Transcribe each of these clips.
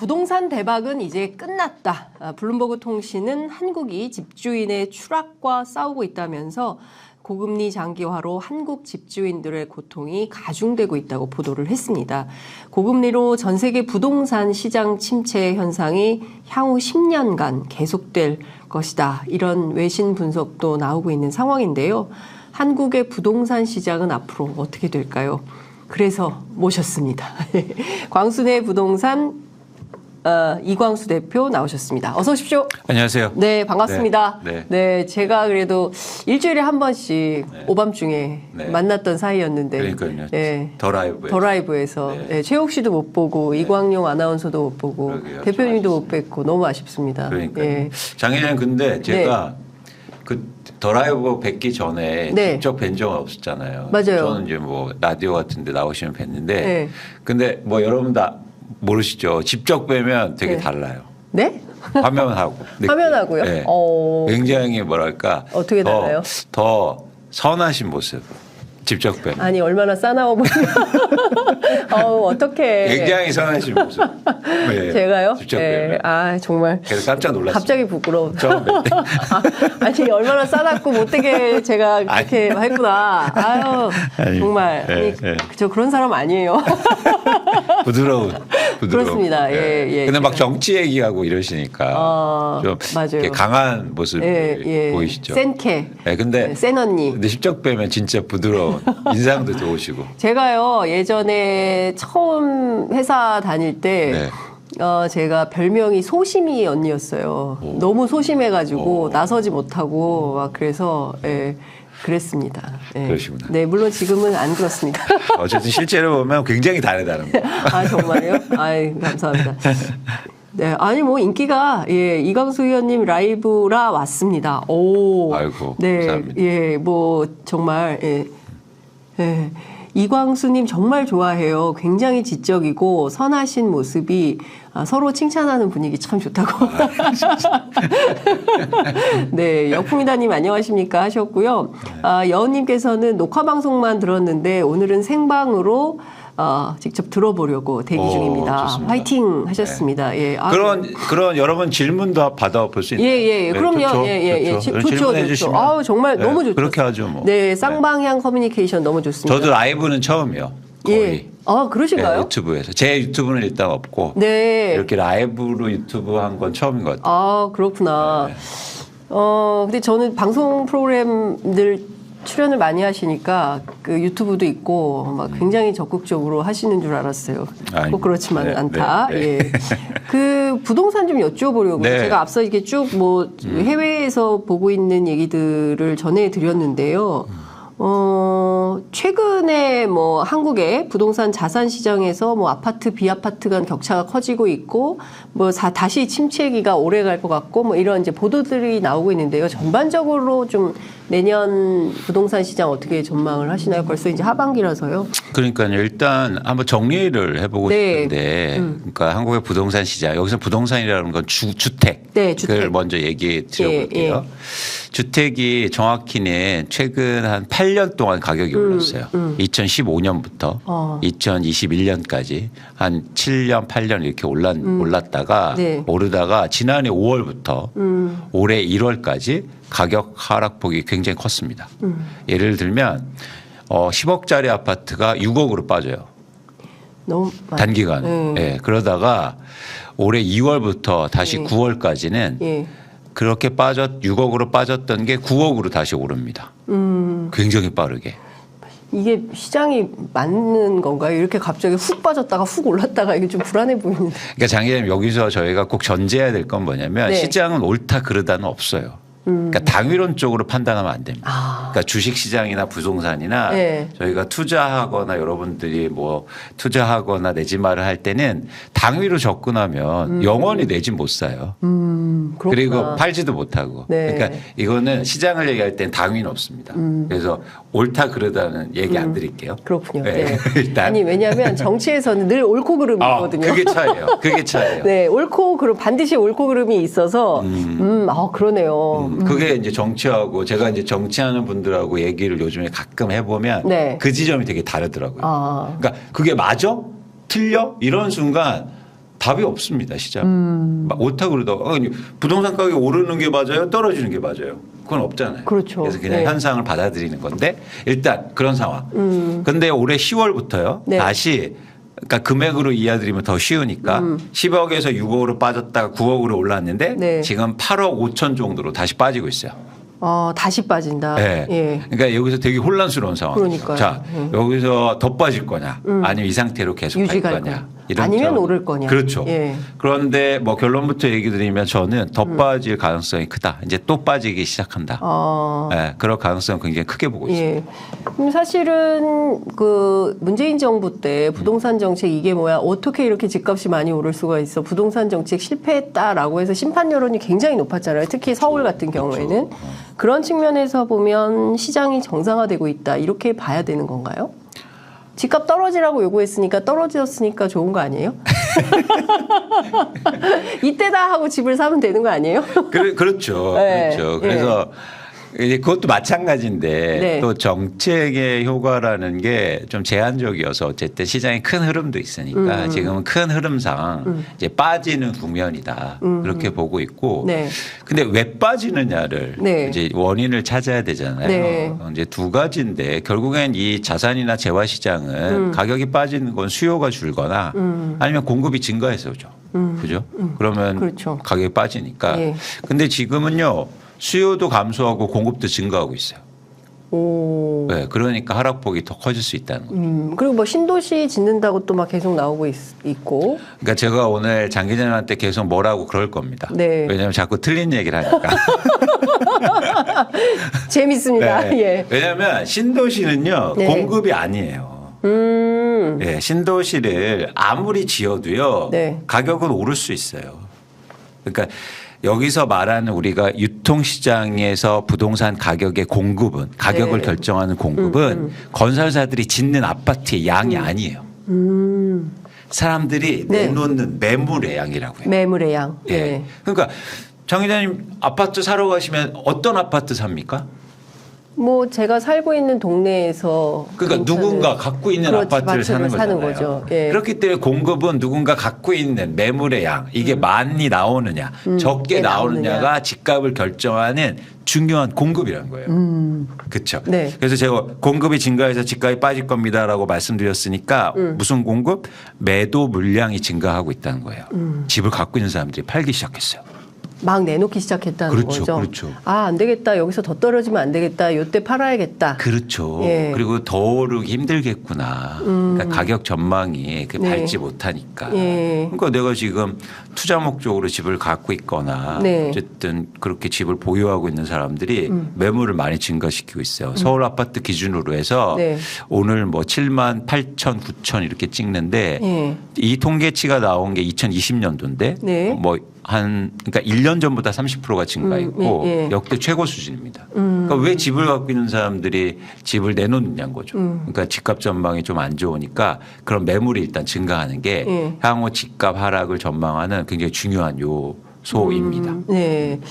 부동산 대박은 이제 끝났다. 블룸버그 통신은 한국이 집주인의 추락과 싸우고 있다면서 고금리 장기화로 한국 집주인들의 고통이 가중되고 있다고 보도를 했습니다. 고금리로 전 세계 부동산 시장 침체 현상이 향후 10년간 계속될 것이다. 이런 외신 분석도 나오고 있는 상황인데요. 한국의 부동산 시장은 앞으로 어떻게 될까요? 그래서 모셨습니다. 광순의 부동산 이광수 대표 나오셨습니다. 어서 오십시오. 안녕하세요. 네, 반갑습니다. 네. 네, 제가 그래도 일주일에 한 번씩 오밤중에 만났던 사이였는데. 그러니까요. 네. 더 라이브에서 네, 최욱 씨도 못 보고 이광용 아나운서도 못 보고 그러게요. 대표님도 못 뵙고 너무 아쉽습니다. 그러니까요. 예. 장혜장 근데 제가 더 라이브 뵙기 전에 네. 직접 뵌 적은 없었잖아요. 맞아요. 저는 이제 뭐 라디오 같은 데 나오시면 뵀는데 네. 근데 뭐 여러분 다 모르시죠. 직접 뵈면 되게 네. 달라요. 네? 화면하고. 화면하고요? 네. 굉장히 뭐랄까. 어떻게 달라요? 더 선하신 모습. 직접 뵈면. 아니, 얼마나 싸나워 보이면. 어떡해. 굉장히 선하신 모습. 네. 제가요? 직접 네. 뵈면. 아, 정말. 그래서 깜짝 놀랐어요. 갑자기 부끄러워. 처음 뵐 때. 아니, 얼마나 싸납고 못되게 제가 그렇게 했구나. 아유, 아니, 정말. 아니, 저 그런 사람 아니에요. 부드러운. 그렇습니다. 예. 근데 막 정치 얘기하고 이러시니까 좀 맞아요. 이렇게 강한 모습이 예. 보이시죠. 센캐. 네, 근데 센 언니. 근데 직접 뵈면 진짜 부드러운 인상도 좋으시고. 제가요, 예전에 처음 회사 다닐 때 제가 별명이 소심이 언니였어요. 너무 소심해가지고 나서지 못하고 막 그래서 그랬습니다. 그러시구나. 네, 물론 지금은 안 그렇습니다. 어쨌든 실제로 보면 굉장히 다르다는 거. 아, 정말요? 아이, 감사합니다. 네, 아니 뭐 인기가 이광수 의원님 라이브라 왔습니다. 오, 아이고, 네, 감사합니다. 뭐 정말 이광수님 정말 좋아해요. 굉장히 지적이고 선하신 모습이 서로 칭찬하는 분위기 참 좋다고. 네, 역풍이다님 안녕하십니까 하셨고요. 여은님께서는 녹화 방송만 들었는데 오늘은 생방으로 직접 들어보려고 대기 중입니다. 좋습니다. 화이팅 하셨습니다. 네. 예. 그런 여러분 질문도 받아볼 수 있나요? 예. 그럼요. 질문해 주시면. 아우, 정말 너무 좋죠. 그렇게 하죠, 뭐. 네, 쌍방향 커뮤니케이션 너무 좋습니다. 저도 라이브는 처음이요. 거의. 그러신가요? 유튜브에서. 제 유튜브는 일단 없고. 네. 이렇게 라이브로 유튜브 한 건 처음인 것 같아요. 그렇구나. 근데 저는 방송 프로그램들 출연을 많이 하시니까 그 유튜브도 있고 막 굉장히 적극적으로 하시는 줄 알았어요. 꼭 그렇지만은 않다. 예. 그 부동산 좀 여쭤보려고 제가 앞서 이렇게 쭉 뭐 해외에서 보고 있는 얘기들을 전해드렸는데요. 최근에 뭐 한국의 부동산 자산 시장에서 뭐 아파트, 비아파트 간 격차가 커지고 있고 뭐 다시 침체기가 오래 갈 것 같고 뭐 이런 이제 보도들이 나오고 있는데요. 전반적으로 좀 내년 부동산 시장 어떻게 전망을 하시나요? 벌써 이제 하반기라서요. 그러니까요. 일단 한번 정리를 해보고 싶은데, 그러니까 한국의 부동산 시장, 여기서 부동산이라는 건 주택. 네, 주택. 그걸 먼저 얘기해 드려볼게요. 주택이 정확히는 최근 한 8년 동안 가격이 올랐어요. 2015년부터 2021년까지 한 7년, 8년 이렇게 올랐다가 오르다가 지난해 5월부터 올해 1월까지 가격 하락폭이 굉장히 컸습니다. 예를 들면 10억짜리 아파트가 6억으로 빠져요. 너무 단기간에. 그러다가 올해 2월부터 다시 9월까지는 그렇게 6억으로 빠졌던 게 9억으로 다시 오릅니다. 굉장히 빠르게. 이게 시장이 맞는 건가요? 이렇게 갑자기 훅 빠졌다가 훅 올랐다가 이게 좀 불안해 보이는데. 그러니까 장기자님 여기서 저희가 꼭 전제해야 될 건 뭐냐면 시장은 옳다 그르다는 없어요. 그러니까 당위론적으로 판단하면 안 됩니다. 그러니까 주식시장이나 부동산이나 저희가 투자하거나 여러분들이 뭐 투자하거나 내지 말을 할 때는 당위로 접근하면 영원히 내 집 못 사요. 그리고 팔지도 못하고. 그러니까 이거는 시장을 얘기할 땐 당위는 없습니다. 그래서 옳다 그르다는 얘기 안 드릴게요. 그렇군요. 일단. 아니 왜냐하면 정치에서는 늘 옳고 그름이 있거든요. 그게 차이예요. 그게 차이예요. 네, 옳고 그름 반드시 옳고 그름이 있어서 그러네요. 그게 이제 정치하고 제가 이제 정치하는 분들하고 얘기를 요즘에 가끔 해보면 그 지점이 되게 다르더라고요. 그러니까 그게 맞아? 틀려? 이런 순간 답이 없습니다. 시장. 막 옳다 그러다가 부동산 가격이 오르는 게 맞아요? 떨어지는 게 맞아요? 그건 없잖아요. 그렇죠. 그래서 그냥 네. 현상을 받아들이는 건데 일단 그런 상황. 근데 올해 10월부터요. 네. 다시 그러니까 금액으로 이해드리면 더 쉬우니까 10억에서 6억으로 빠졌다가 9억으로 올랐는데 네. 지금 8억 5천 정도로 다시 빠지고 있어요. 다시 빠진다. 네. 예. 그러니까 여기서 되게 혼란스러운 상황. 그러니까요. 자, 여기서 더 빠질 거냐, 아니면 이 상태로 계속 갈 유지갈 거냐, 거냐. 아니면 오를 거냐. 그렇죠. 예. 그런데 뭐 결론부터 얘기 드리면 저는 더 빠질 가능성이 크다. 이제 또 빠지기 시작한다. 네, 그럴 가능성 굉장히 크게 보고 있습니다. 예. 그럼 사실은 그 문재인 정부 때 부동산 정책 이게 뭐야? 어떻게 이렇게 집값이 많이 오를 수가 있어? 부동산 정책 실패했다라고 해서 심판 여론이 굉장히 높았잖아요. 특히 서울 같은 경우에는. 그런 측면에서 보면 시장이 정상화되고 있다. 이렇게 봐야 되는 건가요? 집값 떨어지라고 요구했으니까 떨어졌으니까 좋은 거 아니에요? 이때다 하고 집을 사면 되는 거 아니에요? 그렇죠. 네. 그렇죠. 그래서 이제 그것도 마찬가지인데 네. 또 정책의 효과라는 게 좀 제한적이어서 어쨌든 시장에 큰 흐름도 있으니까 지금은 큰 흐름상 이제 빠지는 국면이다. 그렇게 보고 있고. 네. 근데 왜 빠지느냐를 네. 이제 원인을 찾아야 되잖아요. 네. 이제 두 가지인데 결국엔 이 자산이나 재화 시장은 가격이 빠지는 건 수요가 줄거나 아니면 공급이 증가해서죠. 그죠? 그러면 그렇죠. 가격이 빠지니까. 예. 근데 지금은요. 수요도 감소하고 공급도 증가하고 있어요. 오. 네, 그러니까 하락폭이 더 커질 수 있다는 거죠. 그리고 뭐 신도시 짓는다고 또 막 계속 나오고 있고. 그러니까 제가 오늘 장 기자님한테 계속 뭐라고 그럴 겁니다. 네. 왜냐하면 자꾸 틀린 얘기를 하니까. 재밌습니다. 네. 예. 왜냐하면 신도시는요. 네. 공급이 아니에요. 네, 신도시를 아무리 지어도요. 네. 가격은 오를 수 있어요. 그러니까 여기서 말하는 우리가 유통시장에서 부동산 가격의 공급은 가격을 네. 결정하는 공급은 건설사들이 짓는 아파트의 양이 아니에요. 사람들이 네. 내놓는 매물의 양이라고 해요. 매물의 양. 예. 네. 그러니까 장 기자님 아파트 사러 가시면 어떤 아파트 삽니까? 뭐 제가 살고 있는 동네에서 그러니까 괜찮은- 누군가 갖고 있는 그렇지, 아파트를 사는 거잖아요. 거죠. 예. 그렇기 때문에 공급은 누군가 갖고 있는 매물의 양 이게 많이 나오느냐 적게 나오느냐가 집값을 결정하는 중요한 공급이라는 거예요. 그렇죠. 네. 그래서 제가 공급이 증가해서 집값이 빠질 겁니다라고 말씀드렸으니까 무슨 공급? 매도 물량이 증가하고 있다는 거예요. 집을 갖고 있는 사람들이 팔기 시작했어요. 막 내놓기 시작했다는 그렇죠, 거죠. 그렇죠. 아, 안 되겠다. 여기서 더 떨어지면 안 되겠다. 요때 팔아야겠다. 그렇죠. 예. 그리고 더 오르기 힘들겠구나. 그러니까 가격 전망이 네. 밟지 못하니까. 예. 그러니까 내가 지금 투자 목적으로 집을 갖고 있거나 네. 어쨌든 그렇게 집을 보유하고 있는 사람들이 매물을 많이 증가시키고 있어요. 서울 아파트 기준으로 해서 네. 오늘 뭐 7만 8천, 9천 이렇게 찍는데 예. 이 통계치가 나온 게 2020년도인데 네. 뭐 그러니까 1년 전보다 30%가 증가했고 예. 역대 최고 수준입니다. 그러니까 왜 집을 갖고 있는 사람들이 집을 내놓느냐는 거죠. 그러니까 집값 전망이 좀 안 좋으니까 그런 매물이 일단 증가하는 게 예. 향후 집값 하락을 전망하는 굉장히 중요한 요소입니다. 네.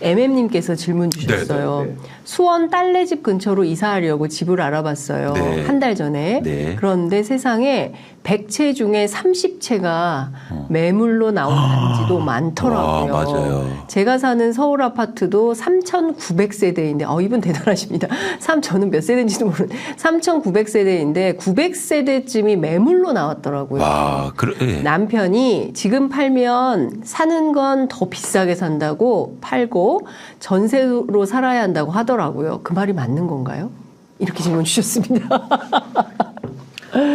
MM님께서 질문 주셨어요. 네, 네, 네. 수원 딸내집 근처로 이사하려고 집을 알아봤어요. 네. 한 달 전에. 네. 그런데 세상에 100채 중에 30채가 매물로 나온 단지도 많더라고요. 와, 맞아요. 제가 사는 서울 아파트도 3,900세대인데, 이분 대단하십니다. 저는 몇 세대인지도 모르는데, 3,900세대인데, 900세대쯤이 매물로 나왔더라고요. 와, 예. 남편이 지금 팔면 사는 건 더 비싸게 산다고 팔고 전세로 살아야 한다고 하더라고요. 그 말이 맞는 건가요? 이렇게 질문 주셨습니다.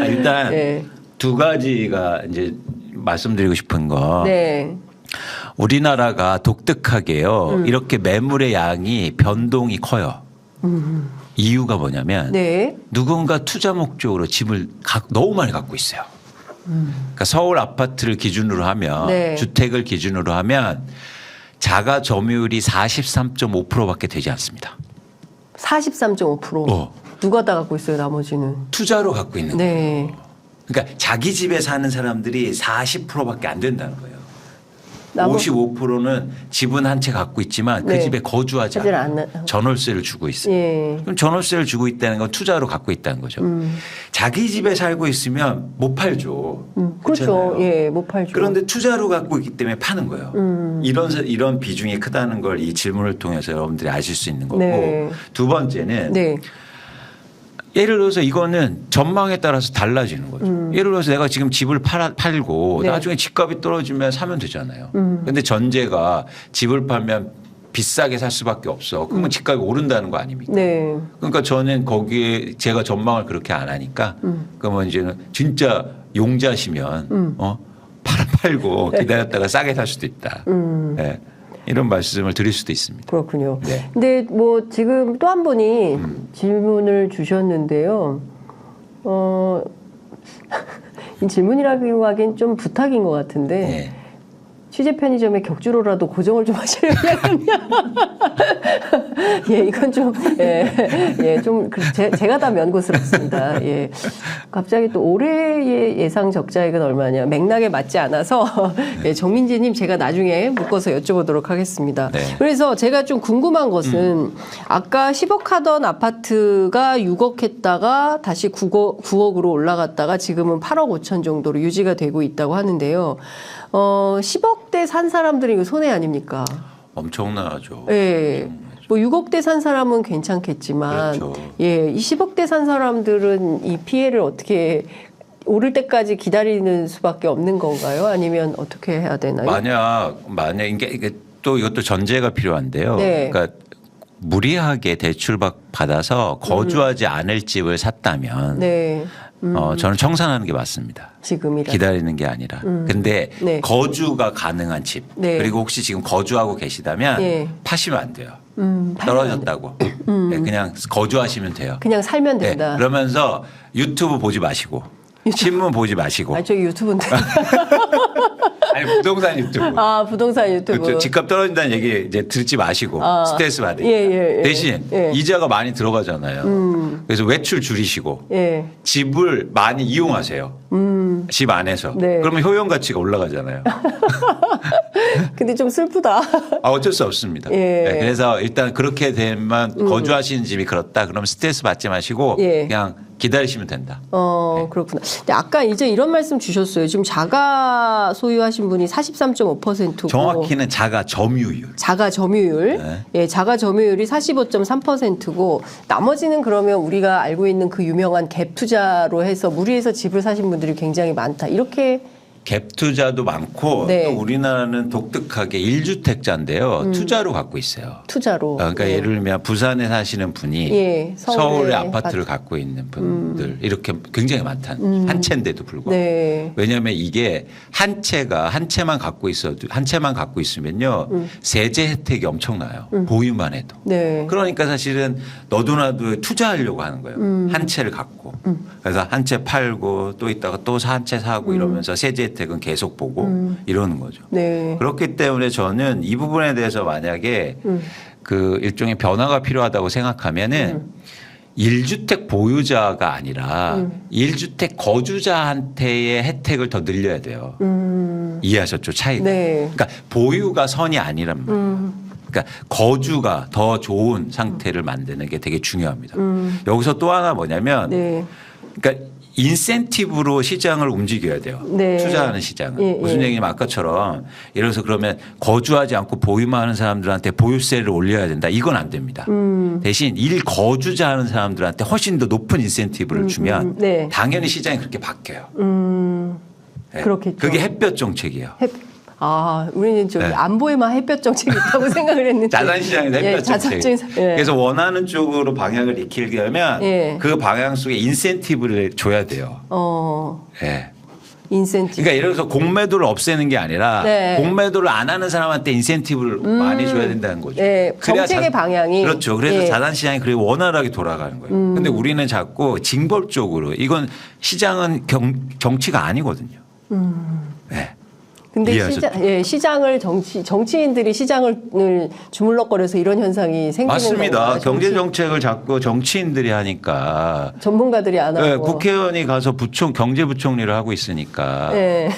일단 네. 두 가지가 이제 말씀드리고 싶은 거. 네. 우리나라가 독특하게요. 이렇게 매물의 양이 변동이 커요. 이유가 뭐냐면 네. 누군가 투자 목적으로 집을 너무 많이 갖고 있어요. 그러니까 서울 아파트를 기준으로 하면 네. 주택을 기준으로 하면 자가 점유율이 43.5%밖에 되지 않습니다. 43.5%. 누가 다 갖고 있어요, 나머지는? 투자로 갖고 있는 거예요. 네. 그러니까 자기 집에 사는 사람들이 40%밖에 안 된다는 거예요. 55%는 집은 한 채 갖고 있지만 그 네. 집에 거주하지 않아요. 전월세를 주고 있어요. 예. 그럼 전월세를 주고 있다는 건 투자로 갖고 있다는 거죠. 자기 집에 살고 있으면 못 팔죠. 그렇죠. 그렇잖아요. 예, 못 팔죠. 그런데 투자로 갖고 있기 때문에 파는 거예요. 이런 비중이 크다는 걸 이 질문을 통해서 여러분들이 아실 수 있는 거고 네. 두 번째는 네. 예를 들어서 이거는 전망에 따라서 달라지는 거죠. 예를 들어서 내가 지금 집을 팔고 네. 나중에 집값이 떨어지면 사면 되잖아요. 그런데 전제가 집을 팔면 비싸게 살 수밖에 없어. 그러면 집값이 오른다는 거 아닙니까? 네. 그러니까 저는 거기에 제가 전망을 그렇게 안 하니까 그러면 이제는 진짜 용자시면 팔고 기다렸다가 싸게 살 수도 있다. 네. 이런 말씀을 드릴 수도 있습니다. 그렇군요. 네. 근데 뭐 지금 또 한 분이 질문을 주셨는데요. 이 질문이라고 하기엔 좀 부탁인 것 같은데 네. 취재 편의점에 격주로라도 고정을 좀 하시려면 예, 이건 좀 좀 제가 다 면고스럽습니다. 예. 갑자기 또 올해의 예상 적자액은 얼마냐 맥락에 맞지 않아서 예, 정민지님 제가 나중에 묶어서 여쭤보도록 하겠습니다. 네. 그래서 제가 좀 궁금한 것은 아까 10억 하던 아파트가 6억 했다가 다시 9억으로 올라갔다가 지금은 8억 5천 정도로 유지가 되고 있다고 하는데요. 10억대 산 사람들이 이거 손해 아닙니까? 엄청나죠. 예. 뭐 6억대 산 사람은 괜찮겠지만, 그렇죠. 예, 이 10억대 산 사람들은 이 피해를 어떻게 오를 때까지 기다리는 수밖에 없는 건가요? 아니면 어떻게 해야 되나요? 만약 이게 또 이것도 전제가 필요한데요. 네. 그러니까 무리하게 대출 받아서 거주하지 않을 집을 샀다면 네. 저는 청산하는 게 맞습니다. 지금이라. 기다리는 게 아니라. 근데 네. 거주가 가능한 집. 네. 그리고 혹시 지금 거주하고 계시다면 네. 파시면 안 돼요. 팔면 떨어졌다고. 네, 그냥 거주하시면 돼요. 그냥 살면 네, 된다. 그러면서 유튜브 보지 마시고 신문 보지 마시고. 아, 저기 유튜브인데. 아니 부동산 유튜브. 아, 부동산 유튜브. 그렇죠. 집값 떨어진다는 얘기 이제 듣지 마시고 스트레스 받으니까. 예. 대신 예. 이자가 많이 들어가잖아요. 그래서 외출 줄이시고 예. 집을 많이 이용하세요. 집 안에서. 네. 그러면 효용 가치가 올라가잖아요. 근데 좀 슬프다. 어쩔 수 없습니다. 예. 네, 그래서 일단 그렇게 되면 거주하시는 집이 그렇다. 그러면 스트레스 받지 마시고 예. 그냥 기다리시면 된다. 그렇구나. 근데 아까 이제 이런 말씀 주셨어요. 지금 자가 소유하신 분이 43.5%고. 정확히는 자가 점유율. 자가 점유율. 네. 예, 자가 점유율이 45.3%고 나머지는 그러면 우리가 알고 있는 그 유명한 갭 투자로 해서 무리해서 집을 사신 분들이 굉장히 많다. 이렇게 갭 투자도 많고 네. 또 우리나라는 독특하게 1주택자인데요. 투자로 갖고 있어요. 투자로. 그러니까 예를 들면 부산에 사시는 분이 예, 서울에 아파트를 갖고 있는 분들 이렇게 굉장히 많다는 한 채인데도 불구하고. 네. 왜냐하면 이게 한 채만 갖고 있으면요. 세제 혜택이 엄청나요. 보유만 해도. 네. 그러니까 사실은 너도나도 투자하려고 하는 거예요. 한 채를 갖고. 그래서 한 채 팔고 또 있다가 또 한 채 사고 이러면서 세제 혜택은 계속 보고 이러는 거죠. 네. 그렇기 때문에 저는 이 부분에 대해서 만약에 그 일종의 변화가 필요하다고 생각하면은 1주택 보유자가 아니라 1주택 거주자한테의 혜택을 더 늘려야 돼요. 이해하셨죠? 차이가. 네. 그러니까 보유가 선이 아니란 말이에요. 그러니까 거주가 더 좋은 상태를 만드는 게 되게 중요합니다. 여기서 또 하나 뭐냐면 네. 그러니까 인센티브로 시장을 움직여야 돼요. 네. 투자하는 시장은. 예, 무슨 얘기냐면 아까처럼 예를 들어서 그러면 거주하지 않고 보유만 하는 사람들한테 보유세를 올려야 된다. 이건 안 됩니다. 대신 일거주자 하는 사람들한테 훨씬 더 높은 인센티브를 주면 네. 당연히 시장이 그렇게 바뀌어요. 네. 그렇겠죠. 그게 햇볕 정책이에요. 우리는 저기 네. 안보에만 햇볕 정책이 있다고 생각을 했는데. 자산시장에서 햇볕 정책. 예. 그래서 원하는 쪽으로 방향을 익히려면 예. 그 방향 속에 인센티브를 줘야 돼요. 네. 인센티브. 그러니까 예를 들어서 공매도를 없애는 게 아니라 네. 공매도를 안 하는 사람한테 인센티브를 많이 줘야 된다는 거죠. 네. 그래야 정책의 방향이. 그렇죠. 그래서 예. 자산시장이 그리고 원활하게 돌아가는 거예요. 그런데 우리는 자꾸 징벌적으로 이건 시장은 정치가 아니거든요. 네. 근데 이해하셨죠? 시장을 정치인들이 시장을 주물럭거려서 이런 현상이 생기는 맞습니다. 건가요? 경제 정책을 자꾸 정치인들이 하니까 전문가들이 안 하고. 네, 국회의원이 가서 경제부총리를 하고 있으니까. 네.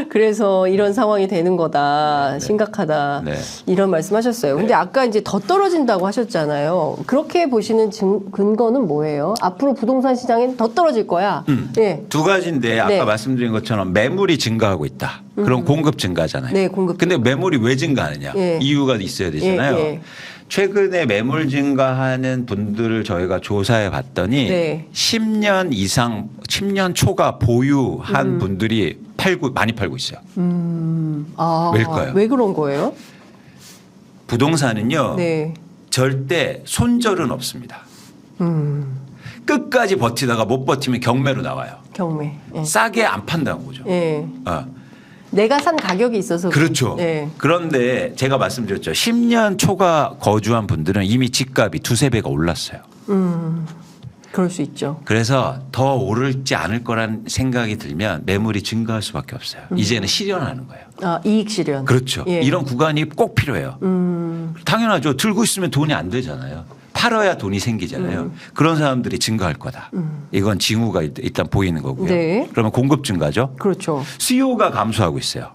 그래서 이런 상황이 되는 거다. 심각하다. 네. 이런 말씀하셨어요. 근데 아까 이제 더 떨어진다고 하셨잖아요. 그렇게 보시는 근거는 뭐예요? 앞으로 부동산 시장엔 더 떨어질 거야. 예. 두 가지인데 아까 네. 말씀드린 것처럼 매물이 증가하고 있다. 그럼 공급 증가잖아요. 네, 공급. 근데 매물이 왜 증가하느냐? 예. 이유가 있어야 되잖아요. 예. 최근에 매물 증가하는 분들을 저희가 조사해 봤더니 네. 10년 이상, 10년 초과 보유한 분들이 많이 팔고 있어요. 아, 왜일까요? 왜 그런 거예요? 부동산은요. 네. 절대 손절은 없습니다. 끝까지 버티다가 못 버티면 경매로 나와요. 경매. 예. 싸게 안 판다는 거죠. 예. 어. 내가 산 가격이 있어서. 그렇죠. 예. 그런데 제가 말씀드렸죠. 10년 초과 거주한 분들은 이미 집값이 두세 배가 올랐어요. 그럴 수 있죠. 그래서 더 오르지 않을 거란 생각이 들면 매물이 증가할 수밖에 없어요. 이제는 실현하는 거예요. 아, 이익 실현. 그렇죠. 예. 이런 구간이 꼭 필요해요. 당연하죠. 들고 있으면 돈이 안 되잖아요. 팔아야 돈이 생기잖아요. 그런 사람들이 증가할 거다. 이건 징후가 일단 보이는 거고요. 네. 그러면 공급 증가죠. 그렇죠. 수요가 감소하고 있어요.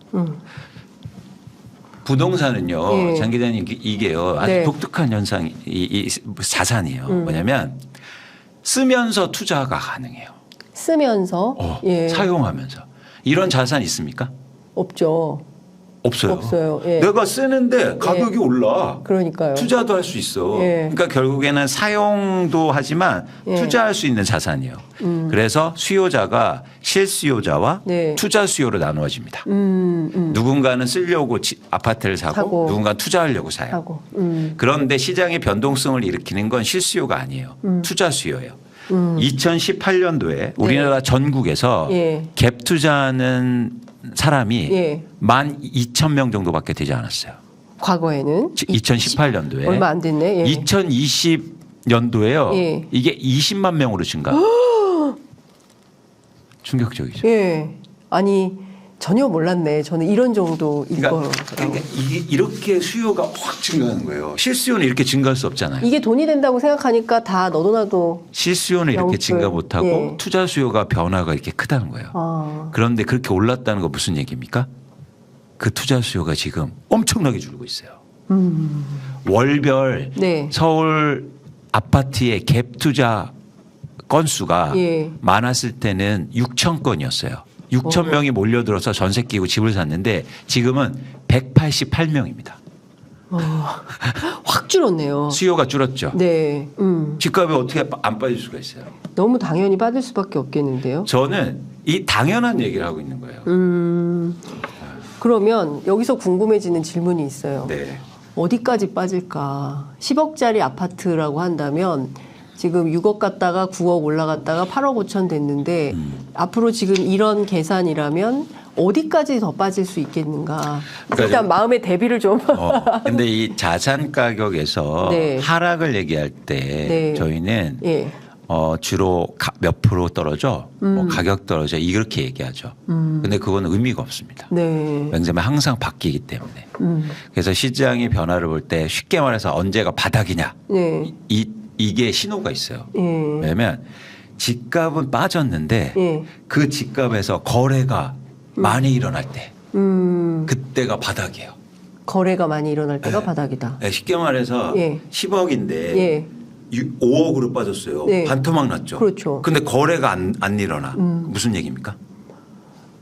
부동산은요. 예. 장 기자님 이게요. 아주 네. 독특한 현상이 이 자산이에요. 뭐냐면 쓰면서 투자가 가능해요. 쓰면서. 예. 사용하면서. 이런 자산 있습니까? 없죠. 없어요. 없어요. 예. 내가 쓰는데 가격이 올라. 그러니까요. 투자도 할 수 있어. 예. 그러니까 결국에는 사용도 하지만 예. 투자할 수 있는 자산이에요. 그래서 수요자가 실수요자와 네. 투자 수요로 나누어집니다. 누군가는 쓰려고 아파트를 사고 누군가는 투자하려고 사요. 하고. 그런데 시장의 변동성을 일으키는 건 실수요가 아니에요. 투자 수요예요. 2018년도에 우리나라 전국에서 예. 갭 투자하는 사람이 예. 12,000명 정도밖에 되지 않았어요. 과거에는 2018년도에 얼마 안 됐네. 예. 2020년도에요. 예. 이게 20만 명으로 증가. 충격적이죠. 예. 아니 전혀 몰랐네. 저는 이런 정도일 거라고. 그러니까 이게 이렇게 수요가 확 증가하는 거예요. 실수요는 이렇게 증가할 수 없잖아요. 이게 돈이 된다고 생각하니까 다 너도 나도. 실수요는 이렇게 영끌. 증가 못하고 예. 투자 수요가 변화가 이렇게 크다는 거예요. 아. 그런데 그렇게 올랐다는 거 무슨 얘기입니까? 그 투자 수요가 지금 엄청나게 줄고 있어요. 월별 네. 서울 아파트의 갭 투자 건수가 예. 많았을 때는 6천 건이었어요. 6천 명이 몰려들어서 전세 끼고 집을 샀는데 지금은 188명입니다. 확 줄었네요. 수요가 줄었죠. 네. 집값이 어떻게 안 빠질 수가 있어요. 너무 당연히 받을 수밖에 없겠는데요. 저는 이 당연한 얘기를 하고 있는 거예요. 그러면 여기서 궁금해지는 질문이 있어요. 네. 어디까지 빠질까? 10억짜리 아파트라고 한다면 지금 6억 갔다가 9억 올라갔다가 8억 5천 됐는데 앞으로 지금 이런 계산이라면 어디까지 더 빠질 수 있겠는가? 그러니까 일단 마음의 대비를 좀. 근데 이 자산 가격에서 네. 하락을 얘기할 때 네. 저희는 예. 주로 몇 프로 떨어져, 뭐 가격 떨어져 이렇게 얘기하죠. 근데 그건 의미가 없습니다. 네. 왜냐하면 항상 바뀌기 때문에. 그래서 시장의 변화를 볼 때 쉽게 말해서 언제가 바닥이냐 네. 이게 신호가 있어요. 예. 왜냐하면 집값은 빠졌는데 예. 그 집값에서 거래가 많이 일어날 때 그때가 바닥이에요. 거래가 많이 일어날 때가 네. 바닥이다. 네, 쉽게 말해서 예. 10억인데 예. 5억으로 빠졌어요. 네. 반토막 났죠. 그렇죠. 근데 거래가 안 일어나. 무슨 얘기입니까?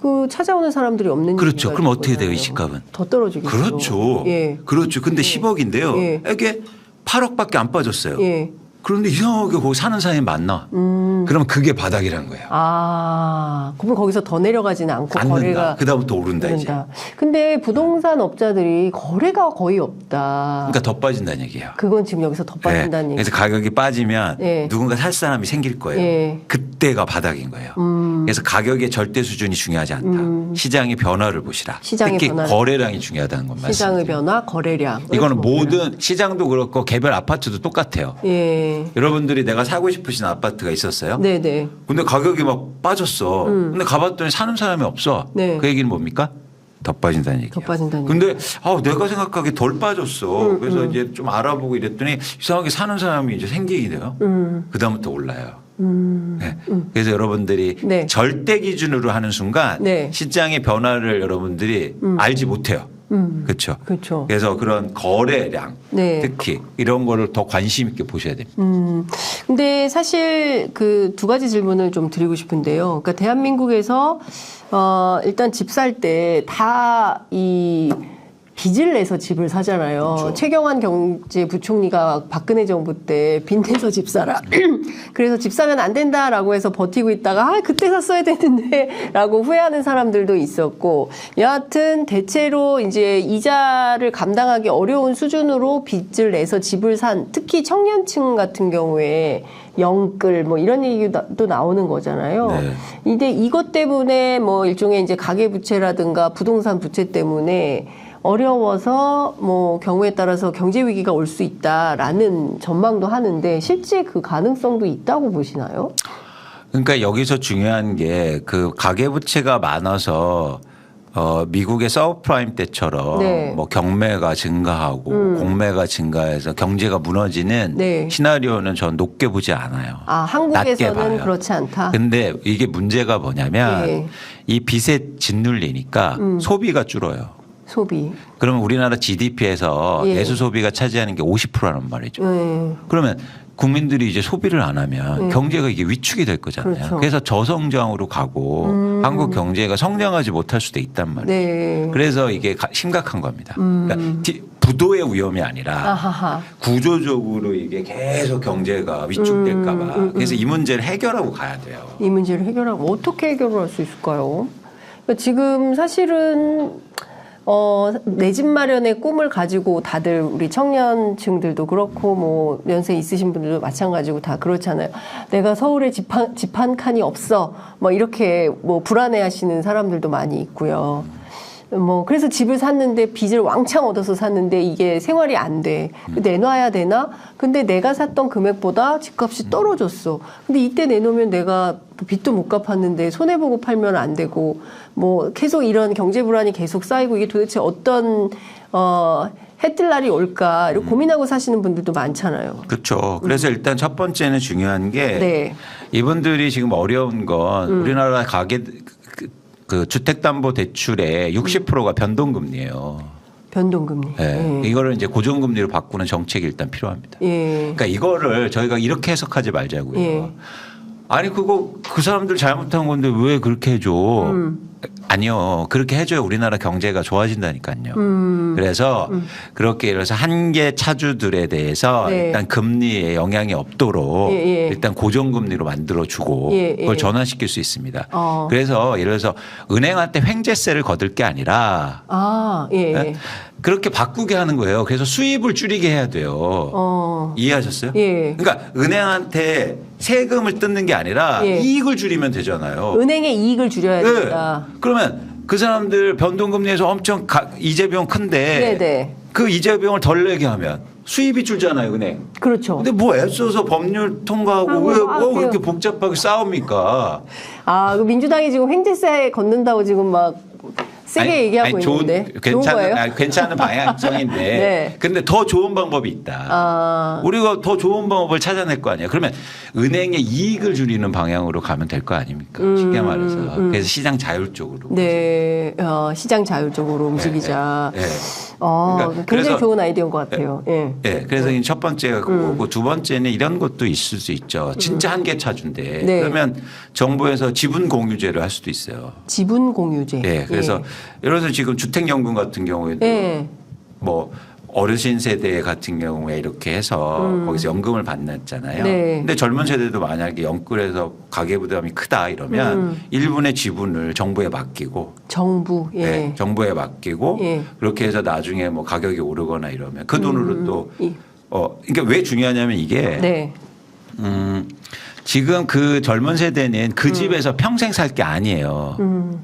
그 찾아오는 사람들이 없는. 그렇죠. 얘기가 그럼 어떻게 돼요, 이 있거든요. 집값은? 더 떨어지겠죠. 그렇죠. 예. 그렇죠. 근데 10억인데요. 예. 이게 8억밖에 안 빠졌어요. 예. 그런데 이상하게 거기 사는 사람이 많나? 그러면 그게 바닥이란 거예요. 아, 그럼 거기서 더 내려가지는 않고 안 는다. 거래가 그다음부터 오른다 이제. 오른다. 근데 부동산 업자들이 거래가 거의 없다. 그러니까 더 빠진다는 얘기예요. 그건 지금 여기서 더 빠진다는 네. 얘기. 그래서 가격이 빠지면 예. 누군가 살 사람이 생길 거예요. 예. 그때가 바닥인 거예요. 그래서 가격의 절대 수준이 중요하지 않다. 시장의 변화를 보시라. 시장의 특히 변화를. 거래량이 중요하다는 건 시장의 말씀드려요. 변화, 거래량. 이거는 모든 시장도 그렇고 개별 아파트도 똑같아요. 예. 여러분들이 내가 사고 싶으신 아파트가 있었어요. 네네. 근데 가격이 막 빠졌어. 근데 가봤더니 사는 사람이 없어. 네. 그 얘기는 뭡니까? 더 빠진다는 얘기예요. 더 빠진다는 근데 내가 생각하기에 덜 빠졌어. 그래서 이제 좀 알아보고 이랬더니 이상하게 사는 사람이 이제 생기게 돼요. 그다음부터 올라요. 네. 그래서 여러분들이 네. 절대 기준으로 하는 순간 네. 시장의 변화를 여러분들이 알지 못해요. 그렇죠. 그렇죠. 그래서 그런 거래량 네. 특히 이런 거를 더 관심 있게 보셔야 됩니다. 근데 사실 그 두 가지 질문을 좀 드리고 싶은데요. 그러니까 대한민국에서 일단 집 살 때 다 이 빚을 내서 집을 사잖아요. 그렇죠. 최경환 경제부총리가 박근혜 정부 때 빚 내서 집 사라. 그래서 집 사면 안 된다라고 해서 버티고 있다가 그때 샀어야 되는데 라고 후회하는 사람들도 있었고 여하튼 대체로 이제 이자를 감당하기 어려운 수준으로 빚을 내서 집을 산 특히 청년층 같은 경우에 영끌 뭐 이런 얘기도 나오는 거잖아요. 네. 근데 이것 때문에 뭐 일종의 이제 가계부채라든가 부동산 부채 때문에 어려워서 뭐 경우에 따라서 경제 위기가 올 수 있다라는 전망도 하는데 실제 그 가능성도 있다고 보시나요? 그러니까 여기서 중요한 게 그 가계부채가 많아서 미국의 서브프라임 때처럼 네. 뭐 경매가 증가하고 공매가 증가해서 경제가 무너지는 네. 시나리오는 전 높게 보지 않아요. 낮게 한국에서는 봐요. 그렇지 않다. 근데 이게 문제가 뭐냐면 네. 이 빚에 짓눌리니까 소비가 줄어요. 소비. 그러면 우리나라 GDP에서 예. 내수 소비가 차지하는 게 50%란 말이죠. 네. 그러면 국민들이 이제 소비를 안 하면 경제가 이게 위축이 될 거잖아요. 그렇죠. 그래서 저성장으로 가고 한국 경제가 성장하지 못할 수도 있단 말이에요. 네. 그래서 이게 심각한 겁니다. 그러니까 부도의 위험이 아니라 아하하. 구조적으로 이게 계속 경제가 위축될까 봐. 그래서 이 문제를 해결하고 가야 돼요. 이 문제를 해결하고 어떻게 해결할 수 있을까요? 그러니까 지금 사실은 내 집 마련의 꿈을 가지고 다들 우리 청년층들도 그렇고 뭐 연세 있으신 분들도 마찬가지고 다 그렇잖아요. 내가 서울에 집 한 칸이 없어. 뭐 이렇게 뭐 불안해하시는 사람들도 많이 있고요. 뭐 그래서 집을 샀는데 빚을 왕창 얻어서 샀는데 이게 생활이 안 돼. 내놔야 되나? 근데 내가 샀던 금액보다 집값이 떨어졌어. 근데 이때 내놓으면 내가 빚도 못 갚았는데 손해보고 팔면 안 되고 뭐 계속 이런 경제 불안이 계속 쌓이고 이게 도대체 어떤 해뜰 날이 올까 이렇게 고민하고 사시는 분들도 많잖아요. 그렇죠. 그래서 일단 첫 번째는 중요한 게 네. 이분들이 지금 어려운 건 우리나라 가계 그 주택담보대출의 60%가 변동금리예요. 변동금리. 네. 이거를 이제 고정금리로 바꾸는 정책이 일단 필요합니다. 예. 그러니까 이거를 저희가 이렇게 해석하지 말자고요. 예. 아니 그거 그 사람들 잘못한 건데 왜 그렇게 해줘? 아니요. 그렇게 해줘야 우리나라 경제가 좋아진다니까요. 그래서 그렇게 예를 들어서 한계 차주들에 대해서 네. 일단 금리에 영향이 없도록 예. 일단 고정금리로 만들어주고 예. 그걸 전환시킬 수 있습니다. 어. 그래서 예를 들어서 은행한테 횡재세를 거둘 게 아니라 예. 네? 그렇게 바꾸게 하는 거예요. 그래서 수입을 줄이게 해야 돼요. 이해하셨어요? 예. 그러니까 은행한테 세금을 뜯는 게 아니라 예. 이익을 줄이면 되잖아요. 은행의 이익을 줄여야 네. 된다. 그러면 그 사람들 변동금리에서 엄청 이자비용 큰데 네네. 그 이자비용을 덜 내게 하면 수입이 줄잖아요, 은행. 그렇죠. 근데 뭐 애써서 법률 통과하고 왜 뭐 그렇게 복잡하게 싸웁니까? 그 민주당이 지금 횡재세 걷는다고 지금 막 세게 얘기하고 있는데 좋은 거예요? 괜찮은 방향성인데 네. 근데 더 좋은 방법이 있다. 우리가 더 좋은 방법을 찾아낼 거 아니에요. 그러면 은행의 이익을 줄이는 방향으로 가면 될 거 아닙니까? 쉽게 말해서. 그래서 시장 자율 쪽으로. 네. 시장 자율 쪽으로 움직이자. 네. 굉장히 그래서 좋은 아이디어인 것 같아요. 예. 네, 그래서 첫 번째가 그거고 두 번째는 이런 것도 있을 수 있죠. 진짜 한계 차주인데 네. 그러면 정부에서 지분 공유제를 할 수도 있어요. 지분 공유제. 네, 그래서 예를 들어서 지금 주택연금 같은 경우에도 뭐 어르신 세대 같은 경우에 이렇게 해서 거기서 연금을 받았잖아요. 네. 근데 젊은 세대도 만약에 연끌해서 가계부담이 크다 이러면 일분의 지분을 정부에 맡기고 정부. 예. 네, 정부에 맡기고 예. 그렇게 해서 나중에 뭐 가격이 오르거나 이러면 그 돈으로 또 그러니까 왜 중요하냐면 이게 네. 지금 그 젊은 세대는 그 집에서 평생 살 게 아니에요.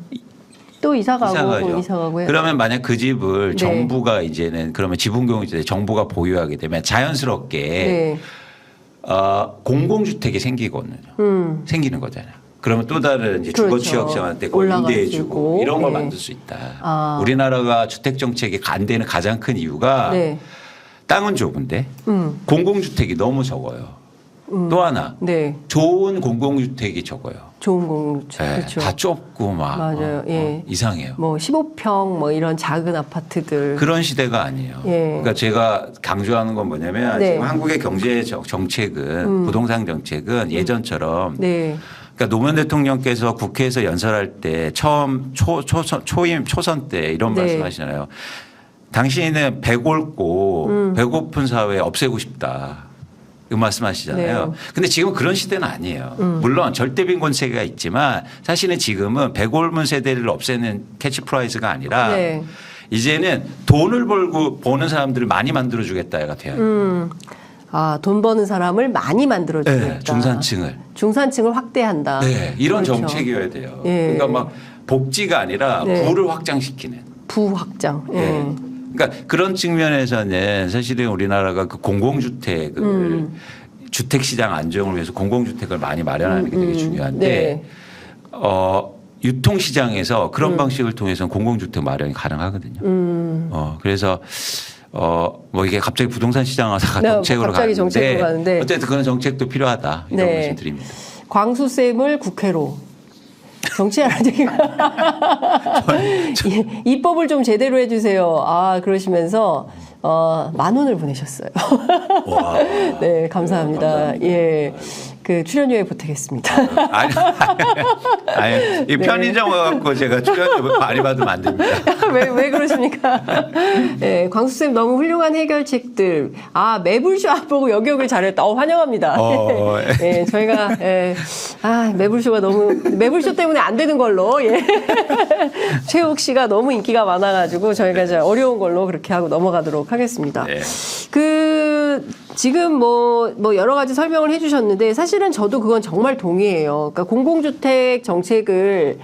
또 이사 가죠. 가고요. 그러면 만약 그 집을 네. 정부가 이제는 그러면 지분공유제 정부가 보유하게 되면 자연스럽게 네. 공공주택이 생기거든요. 생기는 거잖아요. 그러면 또 다른 이제 그렇죠. 주거 취약자한테 그걸 임대해주고 이런 걸 네. 만들 수 있다. 우리나라가 주택 정책이 안 되는 가장 큰 이유가 네. 땅은 좁은데 공공주택이 너무 적어요. 또 하나 네. 좋은 공공주택이 적어요. 좋은 공주택. 네, 그렇죠. 다 좁고 막 맞아요. 예. 이상해요. 뭐 15평 뭐 이런 작은 아파트들. 그런 시대가 아니에요. 예. 그러니까 제가 강조하는 건 뭐냐면 네. 지금 한국의 경제 정책은 부동산 정책은 예전처럼 네. 그러니까 노무현 대통령께서 국회에서 연설할 때 처음 초선 때 이런 네. 말씀하시잖아요. 당신은 배골고 배고픈 사회 없애고 싶다. 이 말씀하시잖아요. 네. 근데 지금 그런 시대는 아니에요. 물론 절대 빈곤 세계가 있지만 사실은 지금은 배골문 세대를 없애는 캐치프라이즈가 아니라 네. 이제는 돈을 벌고 버는 사람들을 많이 만들어 주겠다가 돼요. 아, 돈 버는 사람을 많이 만들어 주겠다. 네, 중산층을. 중산층을 확대한다. 네, 이런 그렇죠. 정책이어야 돼요. 예. 그러니까 막 복지가 아니라 네. 부를 확장시키는. 부확장. 예. 네. 그러니까 그런 측면에서는 사실은 우리나라가 그 공공주택을 주택 시장 안정을 위해서 공공주택을 많이 마련하는 게 되게 중요한데 네. 유통 시장에서 그런 방식을 통해서는 공공주택 마련이 가능하거든요. 그래서 뭐 이게 갑자기 부동산 시장 하다가 네, 정책으로 갑자기 정책으로 가는데. 어쨌든 그런 정책도 필요하다 이런 네. 말씀 드립니다. 광수쌤을 국회로. 정치하는 얘기가. 입법을 좀 제대로 해주세요. 아, 그러시면서, 10,000원을 보내셨어요. 와. 네, 감사합니다. 예. 그 출연료에 보태겠습니다. 아니, 이 편의점 와갖고 제가 출연료 많이 받으면 안 됩니다. 왜 그러십니까? 네, 광수쌤 너무 훌륭한 해결책들. 아, 매불쇼 안 보고 여기역을 잘했다. 환영합니다. 예, 저희가, 매불쇼가 매불쇼 때문에 안 되는 걸로, 예. 최욱 씨가 너무 인기가 많아가지고 저희가 이제 어려운 걸로 그렇게 하고 넘어가도록 하겠습니다. 네. 지금 뭐 여러 가지 설명을 해주셨는데 사실은 저도 그건 정말 동의해요. 그러니까 공공주택 정책을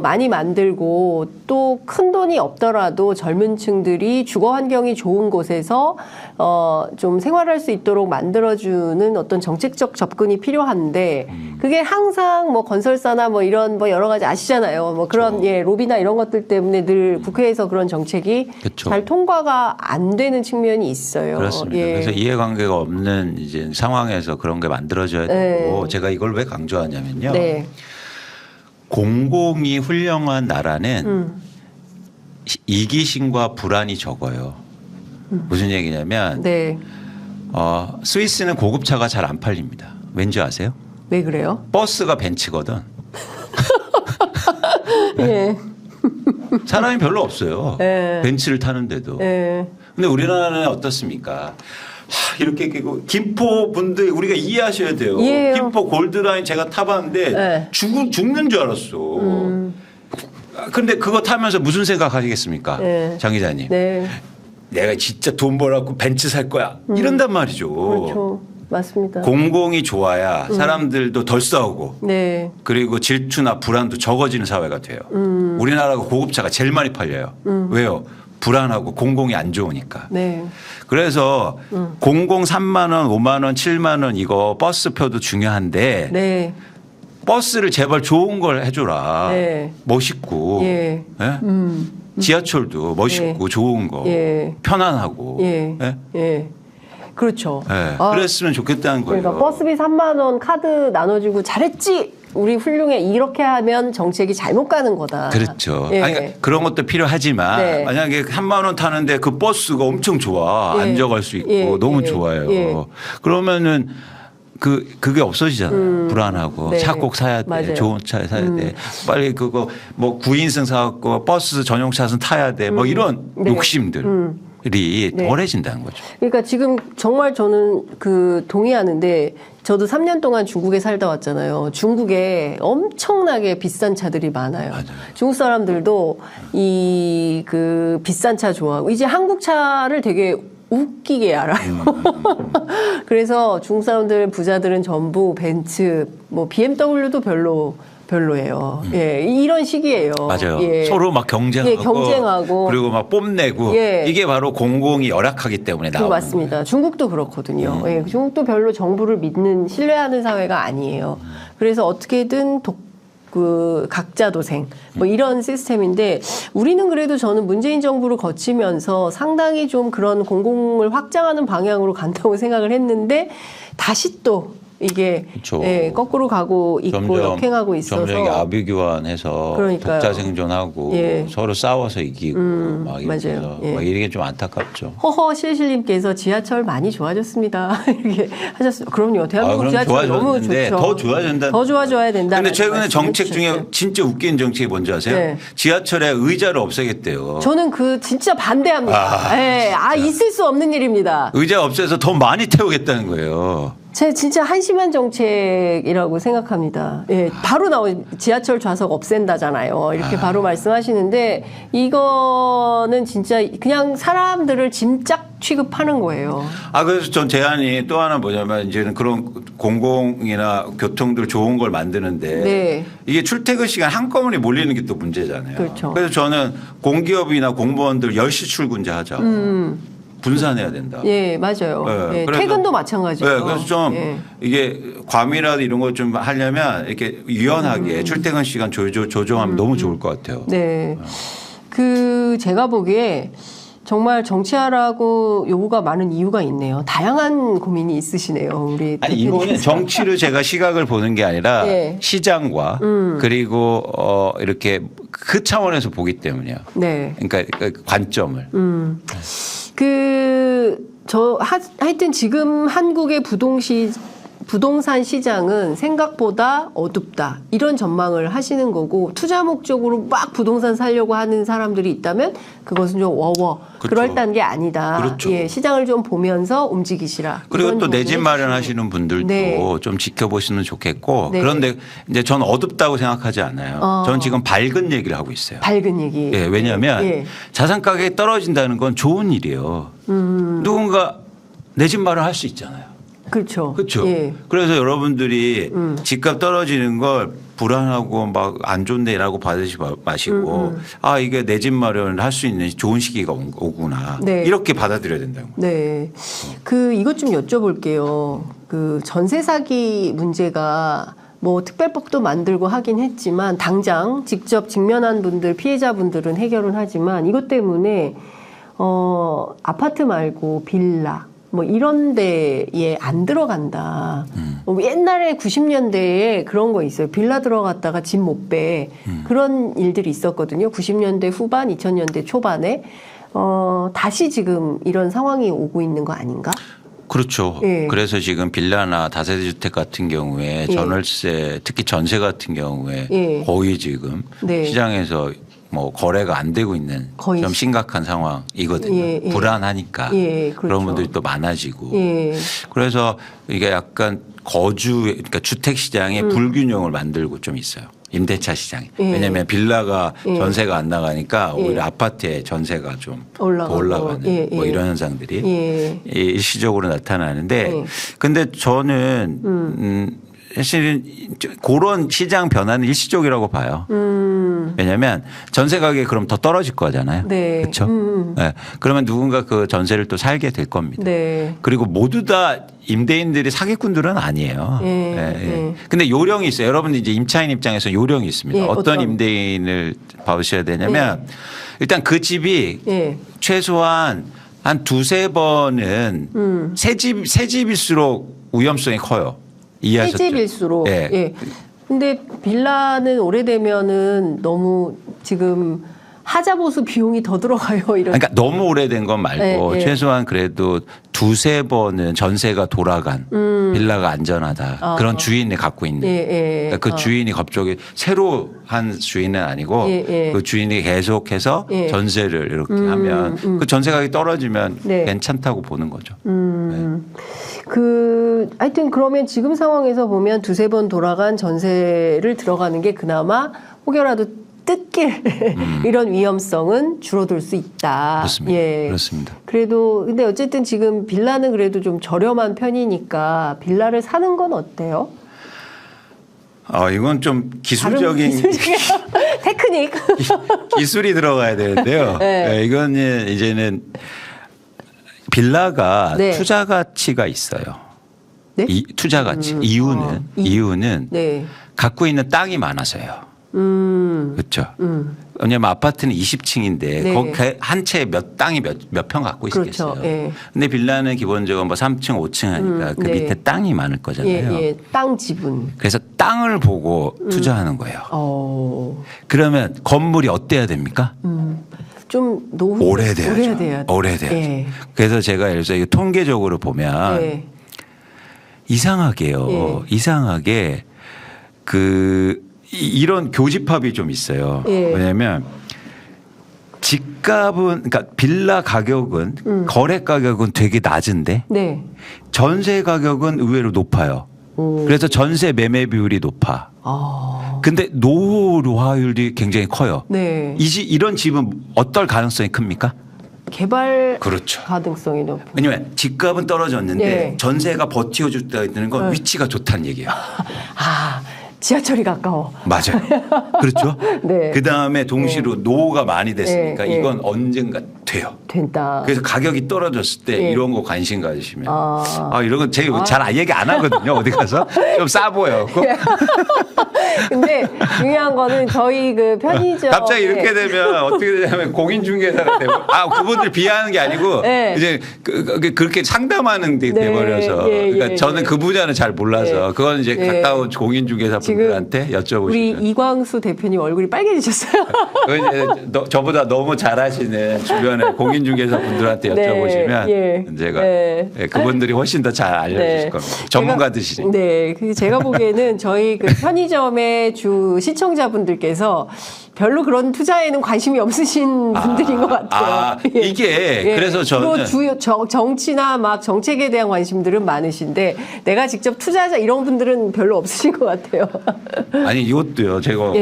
많이 만들고 또 큰 돈이 없더라도 젊은 층들이 주거 환경이 좋은 곳에서 좀 생활할 수 있도록 만들어주는 어떤 정책적 접근이 필요한데 그게 항상 뭐 건설사나 뭐 이런 뭐 여러 가지 아시잖아요. 뭐 그런 예, 로비나 이런 것들 때문에 늘 국회에서 그런 정책이 그쵸. 잘 통과가 안 되는 측면이 있어요. 그렇습니다. 예. 그래서 이해관계가 없는 이제 상황에서 그런 게 만들어져야 되고 제가 이걸 왜 강조하냐면요. 네. 공공이 훌륭한 나라는 이기심과 불안이 적어요. 무슨 얘기냐면 네. 스위스는 고급차가 잘 안 팔립니다. 왠지 아세요? 왜 그래요? 버스가 벤츠거든. 예. 사람이 별로 없어요. 예. 벤츠를 타는데도. 예. 근데 우리나라는 어떻습니까? 이렇게 끼고 김포 분들 우리가 이해하셔야 돼요. 이해해요. 김포 골드라인 제가 타봤는데 네. 죽는 줄 알았어. 근데 그거 타면서 무슨 생각하시겠습니까? 네. 장 기자님. 네. 내가 진짜 돈 벌어갖고 벤츠 살 거야. 이런단 말이죠. 그렇죠. 맞습니다. 공공이 좋아야 사람들도 덜 싸우고 네. 그리고 질투나 불안도 적어지는 사회가 돼요. 우리나라가 고급차가 제일 많이 팔려요. 왜요? 불안하고 공공이 안 좋으니까. 네. 그래서 공공 3만 원, 5만 원, 7만 원 이거 버스표도 중요한데 네. 버스를 제발 좋은 걸 해줘라. 네. 멋있고. 예. 예? 지하철도 멋있고 예. 좋은 거. 예. 편안하고. 예. 예? 예. 그렇죠. 예. 그랬으면 좋겠다는 거예요. 그러니까 버스비 3만 원 카드 나눠주고 잘했지. 우리 훌륭해. 이렇게 하면 정책이 잘못 가는 거다. 그렇죠. 예. 아니, 그러니까 그런 것도 필요하지만 네. 만약에 3만 원 타는데 그 버스가 엄청 좋아. 예. 앉아갈 수 있고 예. 너무 예. 좋아요. 예. 그러면은 그게 없어지잖아요. 불안하고 네. 차 꼭 사야 돼. 맞아요. 좋은 차 사야 돼. 빨리 그거 뭐 9인승 사갖고 버스 전용 차선 타야 돼. 뭐 이런 네. 욕심들이 네. 덜해진다는 거죠. 그러니까 지금 정말 저는 동의하는데 저도 3년 동안 중국에 살다 왔잖아요. 중국에 엄청나게 비싼 차들이 많아요. 맞아요. 중국 사람들도 비싼 차 좋아하고 이제 한국 차를 되게 웃기게 알아요. 그래서 중국 사람들 부자들은 전부 벤츠, 뭐 BMW도 별로예요. 예, 이런 식이에요. 맞아요. 예. 서로 막 경쟁하고, 예, 경쟁하고. 그리고 막 뽐내고 예. 이게 바로 공공이 열악하기 때문에 나오는 맞습니다. 거예요. 중국도 그렇거든요. 예, 중국도 별로 정부를 믿는 신뢰하는 사회가 아니에요. 그래서 어떻게든 그 각자 도생 뭐 이런 시스템인데 우리는 그래도 저는 문재인 정부를 거치면서 상당히 좀 그런 공공을 확장하는 방향으로 간다고 생각을 했는데 다시 또 이게 그렇죠. 예, 거꾸로 가고 있고 역행하고 있어서 점점 이게 아비규환해서 독자 생존하고 예. 서로 싸워서 이기고 막 맞아요. 예. 막 이게 좀 안타깝죠. 허허 실실님께서 지하철 많이 좋아졌습니다. 이렇게 하셨어요. 그럼요. 대한민국 지하철 너무 좋죠. 더 좋아진다. 더 좋아져야 된다. 근데 최근에 정책 중에 진짜 웃긴 정책이 뭔지 아세요? 네. 지하철에 의자를 없애겠대요. 저는 그 진짜 반대합니다. 예. 있을 수 없는 일입니다. 의자 없애서 더 많이 태우겠다는 거예요. 제 진짜 한심한 정책이라고 생각합니다. 예, 바로 나온 지하철 좌석 없앤다잖아요. 이렇게 바로 말씀하시는데 이거는 진짜 그냥 사람들을 짐짝 취급하는 거예요. 그래서 전 제안이 또 하나 뭐냐면 이제는 그런 공공이나 교통들 좋은 걸 만드는데 네. 이게 출퇴근 시간 한꺼번에 몰리는 게 또 문제잖아요. 그렇죠. 그래서 저는 공기업이나 공무원들 10시 출근제 하자. 분산해야 된다. 예, 맞아요. 네, 예, 퇴근도 마찬가지죠. 네, 그래서 좀 이게 과밀하다 이런 거 좀 하려면 이렇게 유연하게 출퇴근 시간 조정하면 너무 좋을 것 같아요. 네. 그 제가 보기에 정말 정치하라고 요구가 많은 이유가 있네요. 다양한 고민이 있으시네요. 우리 아니 이거는 정치를 제가 시각을 보는 게 아니라 예. 시장과 그리고 이렇게 그 차원에서 보기 때문이에요. 네. 그러니까 그 관점을. 하여튼 지금 한국의 부동산 시장은 생각보다 어둡다. 이런 전망을 하시는 거고 투자 목적으로 막 부동산 사려고 하는 사람들이 있다면 그것은 좀 그렇죠. 그럴듯한 게 아니다. 그렇죠. 예, 시장을 좀 보면서 움직이시라. 그리고 또 내 집 마련하시는 분들도 네. 좀 지켜보시면 좋겠고 네. 그런데 이제 전 어둡다고 생각하지 않아요. 전 지금 밝은 얘기를 하고 있어요. 밝은 얘기. 예, 왜냐하면 예. 자산 가격이 떨어진다는 건 좋은 일이에요. 누군가 내 집 마련할 수 있잖아요. 그렇죠. 그렇죠. 예. 그래서 여러분들이 집값 떨어지는 걸 불안하고 막 안 좋네라고 받으시 마시고 이게 내 집 마련을 할 수 있는 좋은 시기가 오구나. 네. 이렇게 받아들여야 된다고. 네. 이것 좀 여쭤볼게요. 전세 사기 문제가 뭐 특별법도 만들고 하긴 했지만 당장 직접 직면한 분들, 피해자분들은 해결은 하지만 이것 때문에 아파트 말고 빌라 뭐 이런 데에 안 들어간다. 옛날에 90년대에 그런 거 있어요. 빌라 들어갔다가 집 못 빼. 그런 일들이 있었거든요. 90년대 후반, 2000년대 초반에. 다시 지금 이런 상황이 오고 있는 거 아닌가? 그렇죠. 예. 그래서 지금 빌라나 다세대 주택 같은 경우에 전월세 특히 전세 같은 경우에 예. 거의 지금 네. 시장에서 뭐 거래가 안 되고 있는 거의 좀 심각한 상황이거든요. 예, 예. 불안하니까 예, 그렇죠. 그런 분들이 또 많아지고 예. 그래서 이게 약간 그러니까 주택 시장의 불균형을 만들고 좀 있어요. 임대차 시장에. 예. 왜냐하면 빌라가 전세가 안 나가니까 예. 오히려 아파트의 전세가 좀 더 올라가고. 올라가는 예, 예. 뭐 이런 현상들이 예. 일시적으로 나타나는데 예. 근데 저는 사실은 그런 시장 변화는 일시적이라고 봐요. 왜냐하면 전세 가격이 그럼 더 떨어질 거잖아요. 네. 그렇죠. 네. 그러면 누군가 그 전세를 또 살게 될 겁니다. 네. 그리고 모두 다 임대인들이 사기꾼들은 아니에요. 예. 예. 근데 요령이 있어요. 여러분 이제 임차인 입장에서 요령이 있습니다. 예, 어떤 임대인을 봐주셔야 되냐면 일단 그 집이 예. 최소한 한 두세 번은 새 집일수록 위험성이 커요. 이해하셨죠? 새집일수록. 예. 예. 근데 빌라는 오래되면은 너무 지금 하자보수 비용이 더 들어가요. 이런. 그러니까 너무 오래된 건 말고 예, 예. 최소한 그래도 두세 번은 전세가 돌아간 빌라가 안전하다. 그런 주인이 갖고 있는. 예, 예. 그러니까 그 주인이 갑자기 새로 한 주인은 아니고 예, 예. 그 주인이 계속해서 예. 전세를 이렇게 하면 그 전세 가격이 떨어지면 네. 괜찮다고 보는 거죠. 하여튼 그러면 지금 상황에서 보면 두세 번 돌아간 전세를 들어가는 게 그나마 혹여라도 뜯길 이런 위험성은 줄어들 수 있다. 그렇습니다. 예. 그렇습니다. 그래도 근데 어쨌든 지금 빌라는 그래도 좀 저렴한 편이니까 빌라를 사는 건 어때요? 이건 좀 기술적인 테크닉. 기술이 들어가야 되는데요. 네. 이제는 빌라가 네. 투자 가치가 있어요. 네? 이 투자 가치. 이유는 네. 갖고 있는 땅이 많아서요. 그렇죠. 왜냐하면 아파트는 20층인데 네. 거기 한 채에 땅이 몇 평 갖고 있겠어요. 그렇죠. 예. 근데 빌라는 기본적으로 뭐 3층, 5층 하니까 그 네. 밑에 땅이 많을 거잖아요. 예, 예. 땅 지분. 그래서 땅을 보고 투자하는 거예요. 그러면 건물이 어때야 됩니까? 좀 오래돼야죠. 오래돼야죠. 예. 그래서 제가 예를 들어서 통계적으로 보면 예. 이상하게요. 예. 이상하게 이런 교집합이 좀 있어요. 예. 왜냐하면 집값은 그러니까 빌라 가격은 거래 가격은 되게 낮은데 네. 전세 가격은 의외로 높아요. 그래서 전세 매매 비율이 높아. 근데 노후화율이 굉장히 커요. 네. 이런 집은 어떨 가능성이 큽니까? 개발 그렇죠. 가능성이 높은. 왜냐하면 집값은 떨어졌는데 네. 전세가 버티어줬다는 건 위치가 좋다는 얘기예요. 지하철이 가까워. 맞아요. 그렇죠. 네. 그다음에 동시로 노후가 많이 됐으니까 네. 이건 언젠가 돼요. 된다. 그래서 가격이 떨어졌을 때 예. 이런 거 관심 가지시면 이런 건 제가 잘 얘기 안 하거든요. 어디 가서 좀 싸 보여. 근데 중요한 거는 저희 그 편의점 갑자기 이렇게 되면 어떻게 되냐면 공인중개사가 되고 그분들 비하하는 게 아니고 네. 이제 그렇게 상담하는 데 돼버려서 그러니까 저는 그 분야는 잘 몰라서 그건 이제 가까운 공인중개사 분들한테 여쭤보시면 우리 이광수 대표님 얼굴이 빨개지셨어요. 그건 이제 저보다 너무 잘하시는 주변에 공인중개사 분들한테 여쭤보시면 제가 그분들이 훨씬 더 잘 알려주실 겁니다. 전문가들이시니까. 네, 제가 보기에는 저희 그 편의점의 주 시청자분들께서 별로 그런 투자에는 관심이 없으신 분들인 것 같아요. 이게 그래서 저는 정치나 막 정책에 대한 관심들은 많으신데 내가 직접 투자자 이런 분들은 별로 없으신 것 같아요. 아니 이것도요. 제가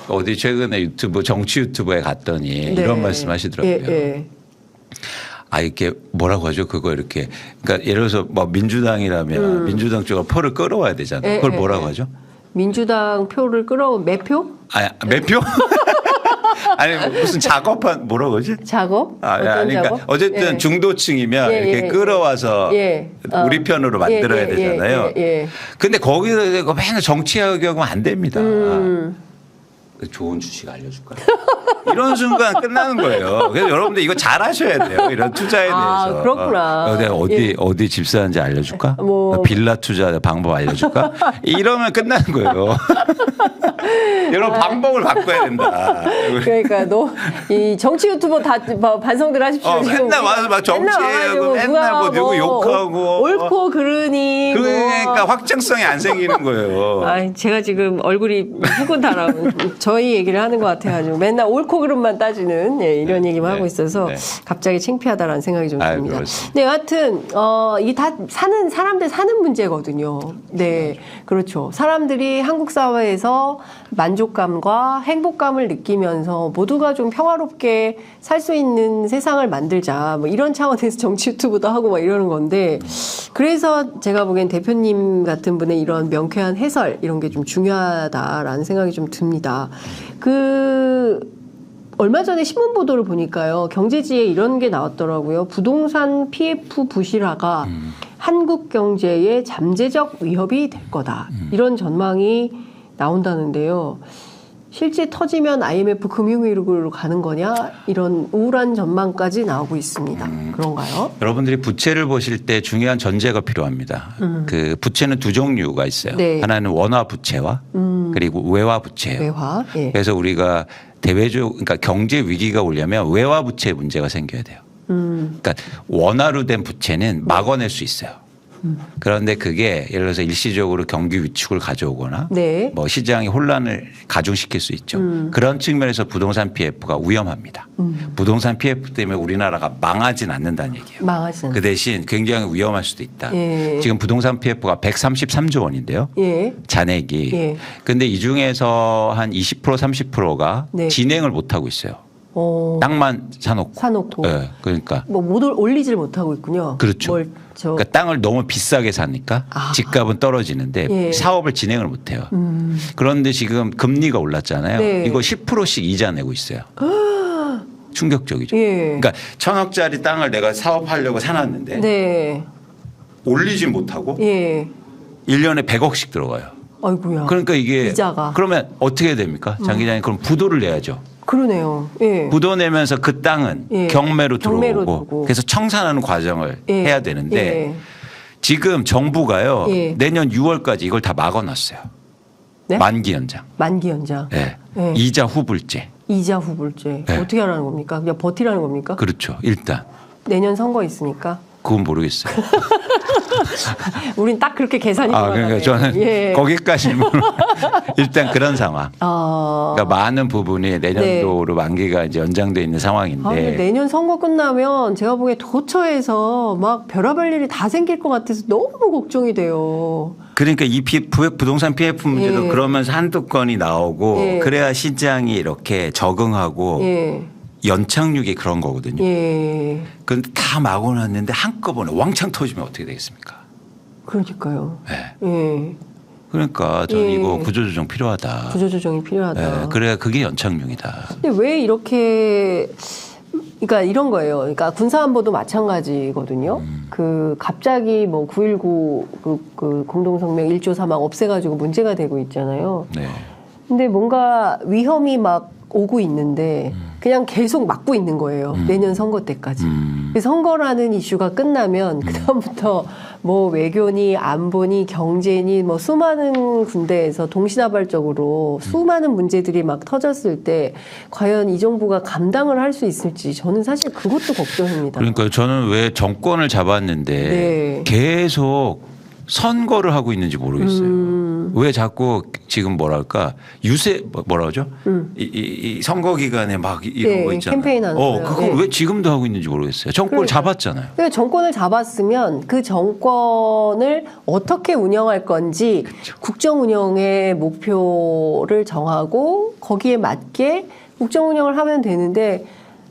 어디 최근에 정치 유튜브에 갔더니 이런 말씀하시더라고요. 이렇게 뭐라고 하죠? 그거 이렇게 그러니까 예를 들어서 뭐 민주당이라면 민주당 쪽으로 표를 끌어와야 되잖아요. 그걸 뭐라고 하죠? 민주당 표를 끌어온 매표? 매표? 아니 무슨 작업한 뭐라고 하지? 작업? 그러니까 작업? 어쨌든 중도층이면 이렇게 끌어와서 우리 편으로 만들어야 되잖아요. 근데 거기서 맨날 정치하려고 하면 안 됩니다. 좋은 주식 알려줄까요? 이런 순간 끝나는 거예요. 그래서 여러분들 이거 잘 하셔야 돼요. 이런 투자에 대해서. 그렇구나. 내가 어디 집 사는지 알려줄까? 빌라 투자 방법 알려줄까? 이러면 끝나는 거예요. 이런 방법을 바꿔야 된다. 그러니까 이 정치 유튜버 다 반성들 하십시오. 맨날 와서 막 정치하고 맨날 뭐 누구 욕하고 옳고 그르니 그러니까 확정성이 안 생기는 거예요. 제가 지금 얼굴이 후끈달아. 저희 얘기를 하는 것 같아가지고 맨날 옳고 그름만 따지는 이런 얘기만 하고 있어서 갑자기 창피하다라는 생각이 좀 듭니다. 네, 여하튼 이게 다 사람들 사는 문제거든요. 네, 그렇죠. 사람들이 한국 사회에서 만족감과 행복감을 느끼면서 모두가 좀 평화롭게 살 수 있는 세상을 만들자. 뭐 이런 차원에서 정치 유튜브도 하고 막 이러는 건데 그래서 제가 보기엔 대표님 같은 분의 이런 명쾌한 해설 이런 게 좀 중요하다라는 생각이 좀 듭니다. 얼마 전에 신문 보도를 보니까요. 경제지에 이런 게 나왔더라고요. 부동산 PF 부실화가 한국 경제에 잠재적 위협이 될 거다. 이런 전망이 나온다는데요. 실제 터지면 IMF 금융위기로 가는 거냐 이런 우울한 전망까지 나오고 있습니다. 그런가요? 여러분들이 부채를 보실 때 중요한 전제가 필요합니다. 그 부채는 두 종류가 있어요. 하나는 원화 부채와 그리고 외화 부채예요. 그래서 우리가 그러니까 경제 위기가 오려면 외화 부채 문제가 생겨야 돼요. 그러니까 원화로 된 부채는 막아낼 수 있어요. 그런데 그게 예를 들어서 일시적으로 경기 위축을 가져오거나 뭐 시장의 혼란을 가중시킬 수 있죠. 그런 측면에서 부동산 PF가 위험합니다. 부동산 PF 때문에 우리나라가 망하진 않는다는 얘기예요. 그 대신 굉장히 위험할 수도 있다. 지금 부동산 PF가 133조 원인데요. 잔액이. 근데 이 중에서 한 20% 30%가 진행을 못하고 있어요. 땅만 사놓고. 그러니까 뭐 못 올리질 못하고 있군요. 그렇죠. 그러니까 땅을 너무 비싸게 사니까 집값은 떨어지는데 사업을 진행을 못해요. 그런데 지금 금리가 올랐잖아요. 이거 10%씩 이자 내고 있어요. 충격적이죠. 그러니까 1,000억짜리 땅을 내가 사업하려고 사놨는데 올리지 못하고 예. 1년에 100억씩 들어가요. 아이고야. 그러니까 이게 이자가. 그러면 어떻게 해야 됩니까? 장 기자님 그럼 부도를 내야죠. 그러네요. 예. 부도 내면서 그 땅은 예. 경매로 경매로 들어오고 두고. 그래서 청산하는 과정을 예. 해야 되는데 예. 지금 정부가요. 예. 내년 6월까지 이걸 다 막아놨어요. 네? 만기 연장. 만기 연장. 네. 예. 이자 후불제. 이자 후불제. 네. 어떻게 하라는 겁니까? 그냥 버티라는 겁니까? 그렇죠. 일단. 내년 선거 있으니까. 그건 모르겠어요. 우린 딱 그렇게 계산이 그러니까 저는 예. 거기까지는 일단 그런 상황. 그러니까 많은 부분이 내년도로 만기가 이제 연장돼 있는 상황인데. 근데 내년 선거 끝나면 제가 보기에 도처에서 막 별의별 일이 다 생길 것 같아서 너무 걱정이 돼요. 그러니까 이 부동산 PF 문제도 예. 그러면서 한두 건이 나오고 예. 그래야 시장이 이렇게 적응하고 예. 연착륙이 그런 거거든요. 예. 그런데 다 막아놨는데 한꺼번에 왕창 터지면 어떻게 되겠습니까? 그러니까요. 네. 예. 그러니까 저는 예. 이거 구조조정 필요하다. 구조조정이 필요하다. 네. 그래야 그게 연착륙이다. 근데 왜 이렇게 그러니까 이런 거예요. 그러니까 군사안보도 마찬가지거든요. 그 갑자기 뭐 9.19 그 공동성명 1조 3항 없애가지고 문제가 되고 있잖아요. 네. 근데 뭔가 위험이 막 오고 있는데 그냥 계속 막고 있는 거예요. 내년 선거 때까지. 선거라는 이슈가 끝나면 그다음부터 뭐 외교니 안보니 경제니 뭐 수많은 군데에서 동시다발적으로 수많은 문제들이 막 터졌을 때 과연 이 정부가 감당을 할 수 있을지 저는 사실 그것도 걱정입니다. 그러니까 저는 왜 정권을 잡았는데 네. 계속 선거를 하고 있는지 모르겠어요. 왜 자꾸 지금 뭐랄까 유세 뭐라 그러죠? 이 선거 기간에 막 이런 네, 거 있잖아요. 캠페인 하는 거요. 그걸 네. 왜 지금도 하고 있는지 모르겠어요. 정권을 잡았잖아요. 그러니까 정권을 잡았으면 그 정권을 어떻게 운영할 건지 국정 운영의 목표를 정하고 거기에 맞게 국정 운영을 하면 되는데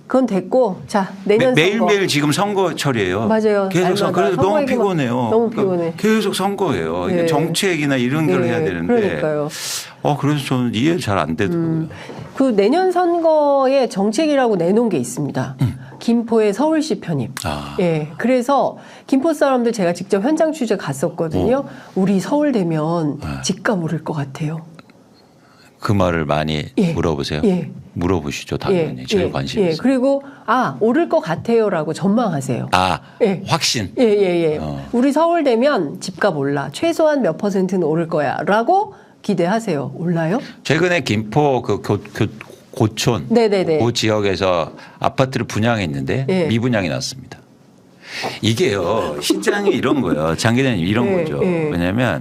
그건 됐고 자 내년 선거 매일매일 지금 선거철이에요. 맞아요. 계속 그래서 너무 선거 피곤해요. 너무 피곤해. 계속 선거예요. 네. 정책이나 이런 걸 해야 되는데. 그러니까요. 그래서 저는 이해 잘 안 되더라고요. 그 내년 선거에 정책이라고 내놓은 게 있습니다. 김포의 서울시 편입. 예. 그래서 김포 사람들 제가 직접 현장 취재 갔었거든요. 우리 서울 되면 집값 오를 것 같아요. 그 말을 많이 예. 물어보세요. 예. 물어보시죠. 당연히. 제일 관심 있어요. 그리고 오를 것 같아요라고 전망하세요. 예. 확신. 예. 우리 서울 되면 집값 올라. 최소한 몇 %는 오를 거야라고 기대하세요. 올라요? 최근에 김포 그 고촌 네네네. 그 지역에서 아파트를 분양했는데 예. 미분양이 났습니다. 이게요. 시장이 이런 거예요. 장 기자님 이런 예, 거죠. 예. 왜냐하면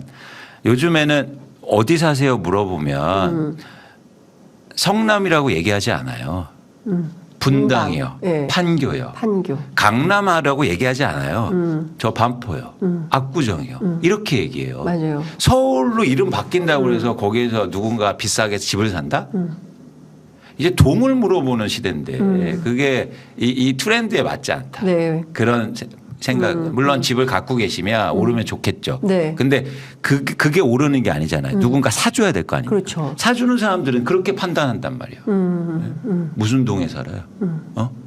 요즘에는 어디 사세요 물어보면 성남이라고 얘기하지 않아요. 분당이요. 예. 판교요. 판교. 강남하라고 얘기하지 않아요. 저 반포요. 압구정이요. 이렇게 얘기해요. 맞아요. 서울로 이름 바뀐다고 해서 거기에서 누군가 비싸게 집을 산다? 이제 동을 물어보는 시대인데 그게 이 트렌드에 맞지 않다. 네. 그런 생각. 물론 집을 갖고 계시면 오르면 좋겠죠. 네. 근데 그게 오르는 게 아니잖아요. 누군가 사줘야 될 거 아니에요. 그렇죠. 사주는 사람들은 그렇게 판단한단 말이에요. 무슨 동에 살아요?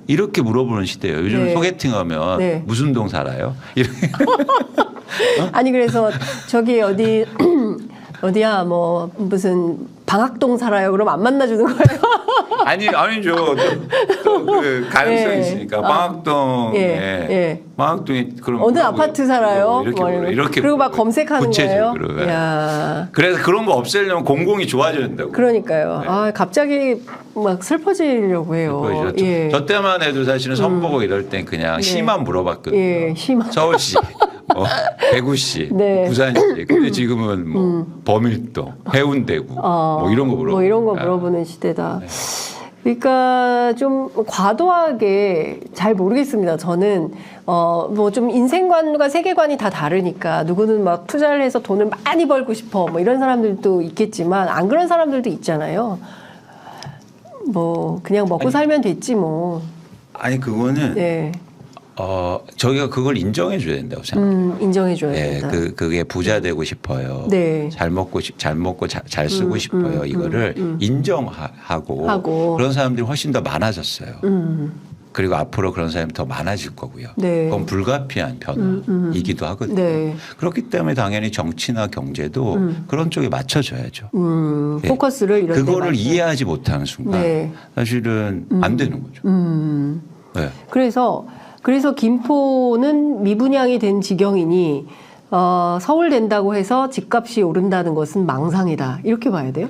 이렇게 물어보는 시대예요. 요즘 네. 소개팅하면 네. 무슨 동 살아요? 이렇게. 아니 그래서 저기 어디야 뭐 무슨 방학동 살아요. 그럼 안 만나주는 거예요. 아니죠. 또 그 가능성이 예. 있으니까 방학동에 예. 방학동에 그럼 어느 아파트 살아요? 이렇게 그리고 막 검색하는 거예요. 구체적으로. 야. 그래서 그런 거 없애려면 공공이 좋아져야 된다고. 그러니까요. 네. 갑자기 막 슬퍼지려고 해요. 예. 저 때만 해도 사실은 선보고 이럴 땐 그냥 시만 물어봤거든요. 예, 시만. 서울시, 대구시, 네. 부산시. 근데 지금은 뭐 범일동, 해운대구 뭐 이런 거 물어보고. 뭐 이런 거 물어보는 시대다. 네. 그러니까 좀 과도하게 잘 모르겠습니다. 저는 뭐 좀 인생관과 세계관이 다 다르니까 누구는 막 투자를 해서 돈을 많이 벌고 싶어 뭐 이런 사람들도 있겠지만 안 그런 사람들도 있잖아요. 뭐 그냥 먹고 살면 됐지 뭐. 아니 그거는 네. 저희가 그걸 인정해 줘야 된다고 생각해요. 인정해 줘야 네, 된다. 그게 부자 되고 싶어요. 네. 잘 먹고 잘 쓰고 싶어요. 이거를 인정하고 하고. 그런 사람들이 훨씬 더 많아졌어요. 그리고 앞으로 그런 사람이 더 많아질 거고요. 네. 그건 불가피한 변화이기도 하거든요. 네. 그렇기 때문에 당연히 정치나 경제도 그런 쪽에 맞춰줘야죠. 네. 포커스를 이런 그거를 이해하지 못하는 순간 네. 사실은 안 되는 거죠. 네. 그래서 김포는 미분양이 된 지경이니 서울 된다고 해서 집값이 오른다는 것은 망상이다. 이렇게 봐야 돼요?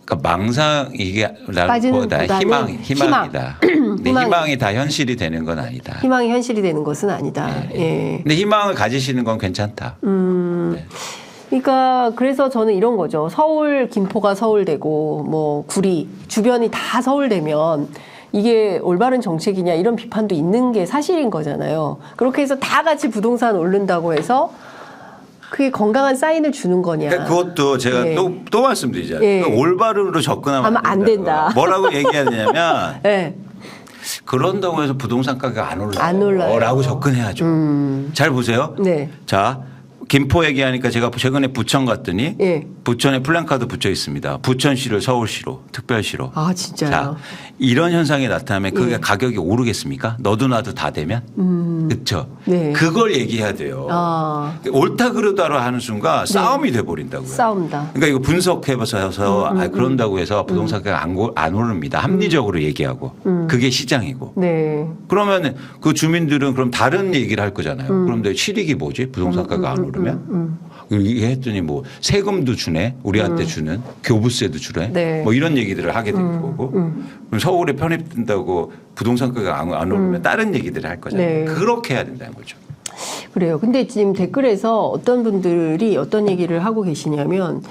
그러니까 망상 이게 보다 희망이다. 근데 희망이 다 현실이 되는 건 아니다. 희망이 현실이 되는 것은 아니다. 네. 예. 근데 희망을 가지시는 건 괜찮다. 네. 그러니까 그래서 저는 이런 거죠. 서울, 김포가 서울되고 뭐 구리 주변이 다 서울되면 이게 올바른 정책이냐 이런 비판도 있는 게 사실인 거잖아요. 그렇게 해서 다 같이 부동산 오른다고 해서 그게 건강한 사인을 주는 거냐. 그러니까 그것도 제가 예. 또 말씀드리잖아요. 예. 그러니까 올바름으로 접근하면 안 된다. 뭐라고 얘기하냐면 네. 그런다고 해서 부동산 가격 안 올라요. 안 올라요. 라고 접근해야죠. 잘 보세요. 네. 자, 김포 얘기하니까 제가 최근에 부천 갔더니 예. 부천에 플랜카드 붙여 있습니다. 부천시를 서울시로 특별시로. 아 진짜요? 자, 이런 현상이 나타나면 그게 가격이 오르겠습니까? 너도 나도 다 되면? 그렇죠. 네. 그걸 얘기해야 돼요. 옳다 그르다로 하는 순간 싸움이 돼버린다고요. 싸움다. 그러니까 이거 분석해봐서 그런다고 해서 부동산 가격 안 오릅니다. 합리적으로 얘기하고 그게 시장이고. 네. 그러면 그 주민들은 그럼 다른 얘기를 할 거잖아요. 그럼 내 실익이 뭐지? 부동산 가격 안 오르면? 이게 했더니 뭐 세금도 주네. 우리한테 주는 교부세도 주네. 네. 뭐 이런 얘기들을 하게 될 거고. 그럼 서울에 편입된다고 부동산 가격 안 오르면 다른 얘기들을 할 거잖아요. 네. 그렇게 해야 된다는 거죠. 그래요. 근데 지금 댓글에서 어떤 분들이 어떤 얘기를 하고 계시냐면,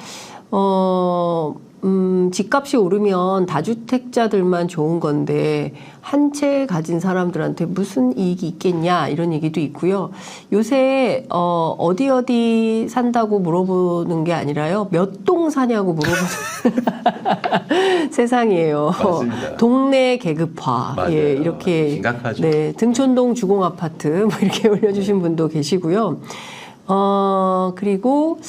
집값이 오르면 다주택자들만 좋은 건데 한 채 가진 사람들한테 무슨 이익이 있겠냐 이런 얘기도 있고요. 요새 어디 산다고 물어보는 게 아니라요. 몇 동 사냐고 물어보는 세상이에요. 맞습니다. 동네 계급화. 맞아요. 예, 이렇게 심각하죠. 네, 등촌동 주공 아파트 뭐 이렇게 올려주신 분도 계시고요. 그리고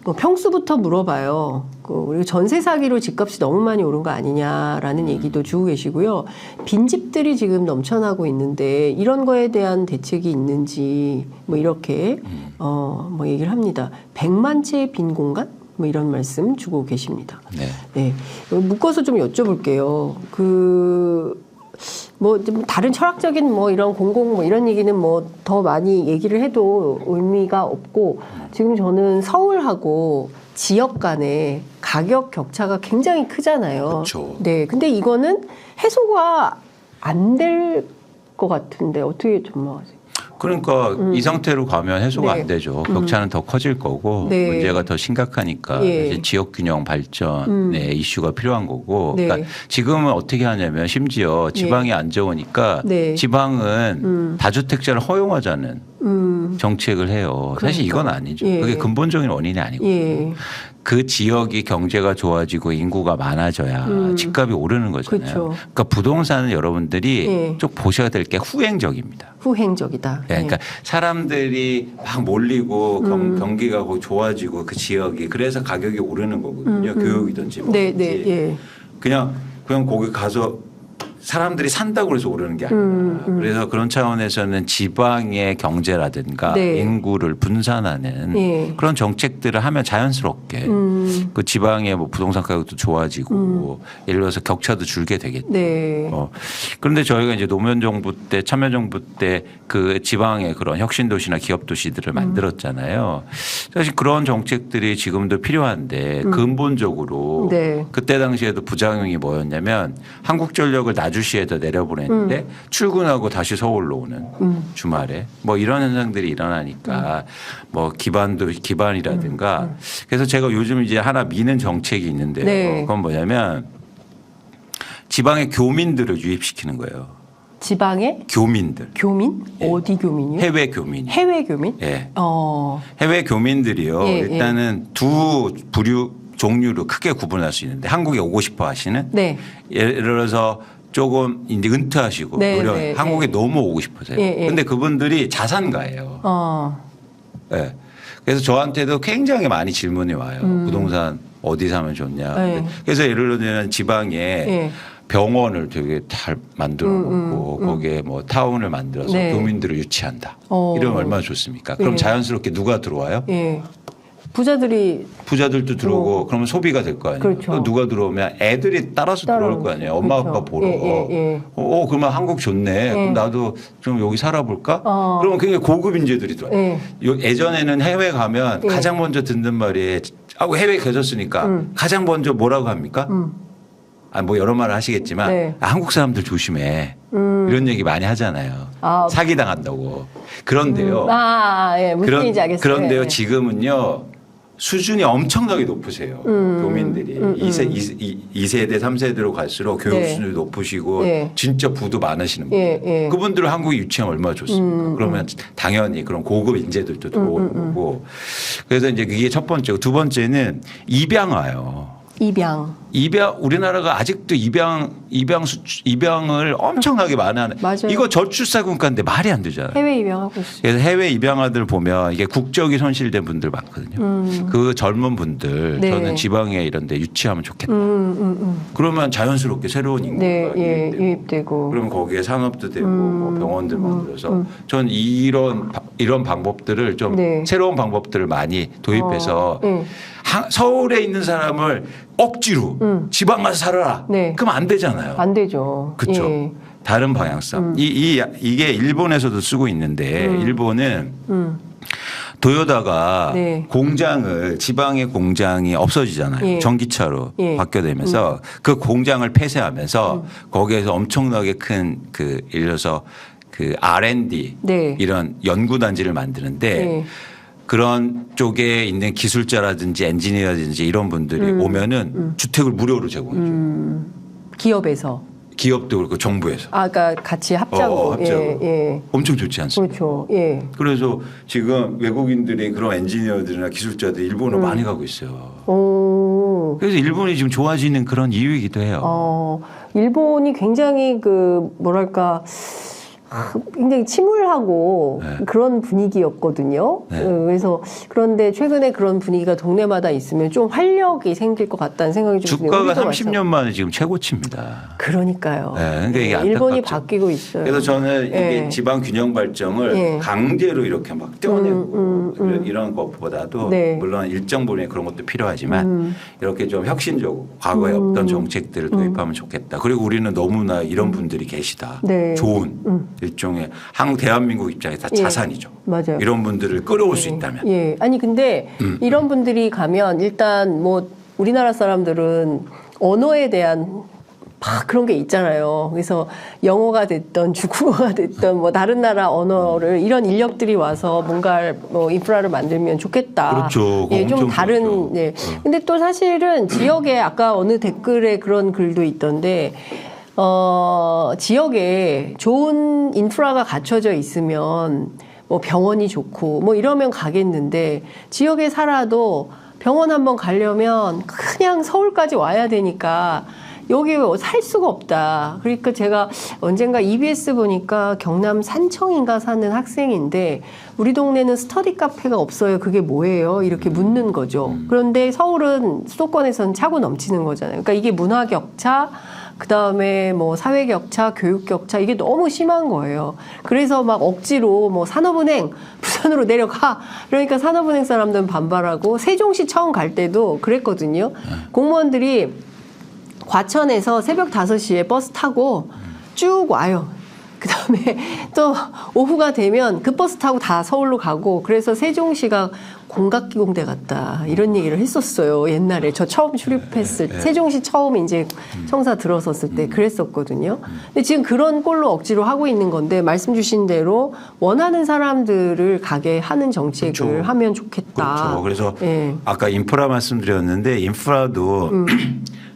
뭐 평수부터 물어봐요. 그리고 전세 사기로 집값이 너무 많이 오른 거 아니냐라는 얘기도 주고 계시고요. 빈집들이 지금 넘쳐나고 있는데 이런 거에 대한 대책이 있는지 뭐 이렇게 뭐 얘기를 합니다. 100만 채의 빈 공간? 뭐 이런 말씀 주고 계십니다. 네. 네. 묶어서 좀 여쭤볼게요. 뭐 다른 철학적인 뭐 이런 공공 뭐 이런 얘기는 뭐 더 많이 얘기를 해도 의미가 없고 지금 저는 서울하고 지역 간의 가격 격차가 굉장히 크잖아요. 그렇죠. 네. 근데 이거는 해소가 안 될 것 같은데 어떻게 전망하세요? 그러니까 이 상태로 가면 해소가 네. 안 되죠. 격차는 더 커질 거고 네. 문제가 더 심각하니까 예. 이제 지역 균형 발전 네, 이슈가 필요한 거고. 네. 그러니까 지금은 어떻게 하냐면 심지어 지방이 안 좋으니까 네. 지방은 다주택자를 허용하자는 정책을 해요. 사실 이건 아니죠. 예. 그게 근본적인 원인이 아니고. 예. 그 지역이 경제가 좋아지고 인구가 많아져야 집값이 오르는 거잖아요. 그렇죠. 그러니까 부동산은 여러분들이 예. 좀 보셔야 될 게 후행적입니다. 후행적이다. 네, 그러니까 사람들이 막 몰리고 경기가 좋아지고 그 지역이 그래서 가격이 오르는 거거든요. 교육이든지 뭐든지. 네, 예. 그냥 거기 가서 사람들이 산다고 해서 오르는 게 아니라 그래서 그런 차원에서는 지방의 경제라든가 네. 인구를 분산하는 예. 그런 정책들을 하면 자연스럽게 그 지방의 뭐 부동산 가격도 좋아지고 예를 들어서 격차도 줄게 되겠죠. 네. 그런데 저희가 이제 노무현 정부 때 참여정부 때 그 지방의 그런 혁신도시나 기업도시들을 만들었잖아요. 사실 그런 정책들이 지금도 필요한데 근본적으로 네. 그때 당시에도 부작용이 뭐였냐면 한국전력을 나주시에다 내려보냈는데 출근하고 다시 서울로 오는 주말에 뭐 이런 현상들이 일어나니까 뭐 기반이라든가 그래서 제가 요즘 이제 하나 미는 정책이 있는데요. 네. 그건 뭐냐면 지방의 교민들을 유입시키는 거예요. 지방의 교민들. 교민? 예. 어디 교민이요? 해외 교민. 해외 교민? 예. 어. 해외 교민들이요. 예, 일단은 두 부류 종류로 크게 구분할 수 있는데 한국에 오고 싶어 하시는 네. 예를 들어서 조금 이제 은퇴하시고 네, 무려 네, 한국에 너무 오고 싶으세요. 예, 예. 근데 그분들이 자산가예요. 예. 그래서 저한테도 굉장히 많이 질문이 와요. 부동산 어디 사면 좋냐. 네. 그래서 예를 들면 지방에 예. 병원을 되게 잘 만들어 놓고 거기에 뭐 타운을 만들어서 네. 교민들을 유치한다. 이러면 얼마나 좋습니까? 그럼 예. 자연스럽게 누가 들어와요? 예. 부자들도 들어오고 그러면 소비가 될 거 아니에요. 그렇죠. 또 누가 들어오면 애들이 따라서 들어올 거 아니에요. 엄마 그렇죠. 아빠 보러. 예. 그러면 한국 좋네. 그럼 나도 좀 여기 살아볼까? 그러면 굉장히 고급 인재들이 들어와요. 예전에는 해외 가면 가장 먼저 듣는 말이 해외에 계셨으니까 가장 먼저 뭐라고 합니까? 뭐 여러 말을 하시겠지만 네. 한국 사람들 조심해. 이런 얘기 많이 하잖아요. 사기 당한다고. 그런데요. 예. 무슨 얘기인지 알겠어요. 그런데요. 예. 지금은요. 수준이 엄청나게 높으세요. 교민들이. 2세대, 3세대로 갈수록 교육 네. 수준이 높으시고 예. 진짜 부도 많으시는 분들. 그분들을 한국에 유치하면 얼마나 좋습니까? 그러면 당연히 그런 고급 인재들도 들어오는 거고. 그래서 이제 그게 첫 번째고 두 번째는 입양아요. 우리나라가 아직도 입양을 엄청나게 많이 하는. 맞아요. 이거 저출산 국가인데 말이 안 되잖아요. 해외 입양하고 있어요. 그래서 해외 입양아들 보면 이게 국적이 손실된 분들 많거든요. 그 젊은 분들 네. 저는 지방에 이런 데 유치하면 좋겠다. 그러면 자연스럽게 새로운 인구가 네, 유입되고. 유입되고. 그러면 거기에 산업도 되고 뭐 병원들 만들어서 전 이런 방법들을 좀 네. 새로운 방법들을 많이 도입해서 서울에 있는 사람을 억지로 지방 가서 살아라. 네. 그럼 안 되잖아요. 안 되죠. 그렇죠. 예. 다른 방향성. 이게 일본에서도 쓰고 있는데 일본은 도요다가 네. 공장을 지방의 공장이 없어지잖아요. 예. 전기차로 예. 바뀌어되면서 그 공장을 폐쇄하면서 거기에서 엄청나게 큰 예를 들어서 그 R&D 네. 이런 연구단지를 만드는데 네. 그런 쪽에 있는 기술자라든지 엔지니어라든지 이런 분들이 오면은 주택을 무료로 제공해 줘요. 기업에서. 기업도 그렇고 정부에서. 그러니까 같이 합작으로. 합작으로. 예. 엄청 좋지 않습니까? 그렇죠. 예. 그래서 지금 외국인들이 그런 엔지니어들이나 기술자들이 일본으로 많이 가고 있어요. 오. 그래서 일본이 지금 좋아지는 그런 이유이기도 해요. 일본이 굉장히 뭐랄까 굉장히 침울하고 네. 그런 분위기였거든요. 네. 그래서 그런데 최근에 그런 분위기가 동네마다 있으면 좀 활력이 생길 것 같다는 생각이 좀 드네요. 주가가 우리도 30년 만에 지금 최고치입니다. 그러니까요. 네, 그러니까 이게 안타깝죠. 일본이 바뀌고 있어요. 그래서 저는 이게 예. 지방 균형 발전을 예. 강제로 이렇게 막 떼어내고 이런 것보다도 네. 물론 일정 부분의 그런 것도 필요하지만 이렇게 좀 혁신적으로 과거에 없던 정책들을 도입하면 좋겠다. 그리고 우리는 너무나 이런 분들이 계시다. 네. 좋은 일종의 대한민국 입장에 다 예. 자산이죠. 맞아요. 이런 분들을 끌어올 수 있다면. 예. 아니 근데 이런 분들이 가면 일단 뭐 우리나라 사람들은 언어에 대한 막 그런 게 있잖아요. 그래서 영어가 됐던 중국어가 됐던 뭐 다른 나라 언어를 이런 인력들이 와서 뭔가 뭐 인프라를 만들면 좋겠다. 그렇죠. 예, 좀 엄청 다른. 그렇죠. 예. 근데 또 사실은 지역에 아까 어느 댓글에 그런 글도 있던데. 지역에 좋은 인프라가 갖춰져 있으면 뭐 병원이 좋고 뭐 이러면 가겠는데 지역에 살아도 병원 한번 가려면 그냥 서울까지 와야 되니까 여기 살 수가 없다. 그러니까 제가 언젠가 EBS 보니까 경남 산청인가 사는 학생인데 우리 동네는 스터디 카페가 없어요. 그게 뭐예요? 이렇게 묻는 거죠. 그런데 서울은 수도권에서는 차고 넘치는 거잖아요. 그러니까 이게 문화 격차 그다음에 뭐 사회 격차, 교육 격차 이게 너무 심한 거예요. 그래서 막 억지로 뭐 산업은행 부산으로 내려가. 그러니까 산업은행 사람들은 반발하고 세종시 처음 갈 때도 그랬거든요. 공무원들이 과천에서 새벽 5시에 버스 타고 쭉 와요. 그다음에 또 오후가 되면 그 버스 타고 다 서울로 가고 그래서 세종시가 공각기공대 같다 이런 얘기를 했었어요. 옛날에 저 처음 출입했을 때 세종시 처음 이제 청사 들어섰을 때 그랬었거든요. 근데 지금 그런 꼴로 억지로 하고 있는 건데 말씀 주신 대로 원하는 사람들을 가게 하는 정책을 그렇죠. 하면 좋겠다. 그렇죠. 그래서 예. 아까 인프라 말씀드렸는데 인프라도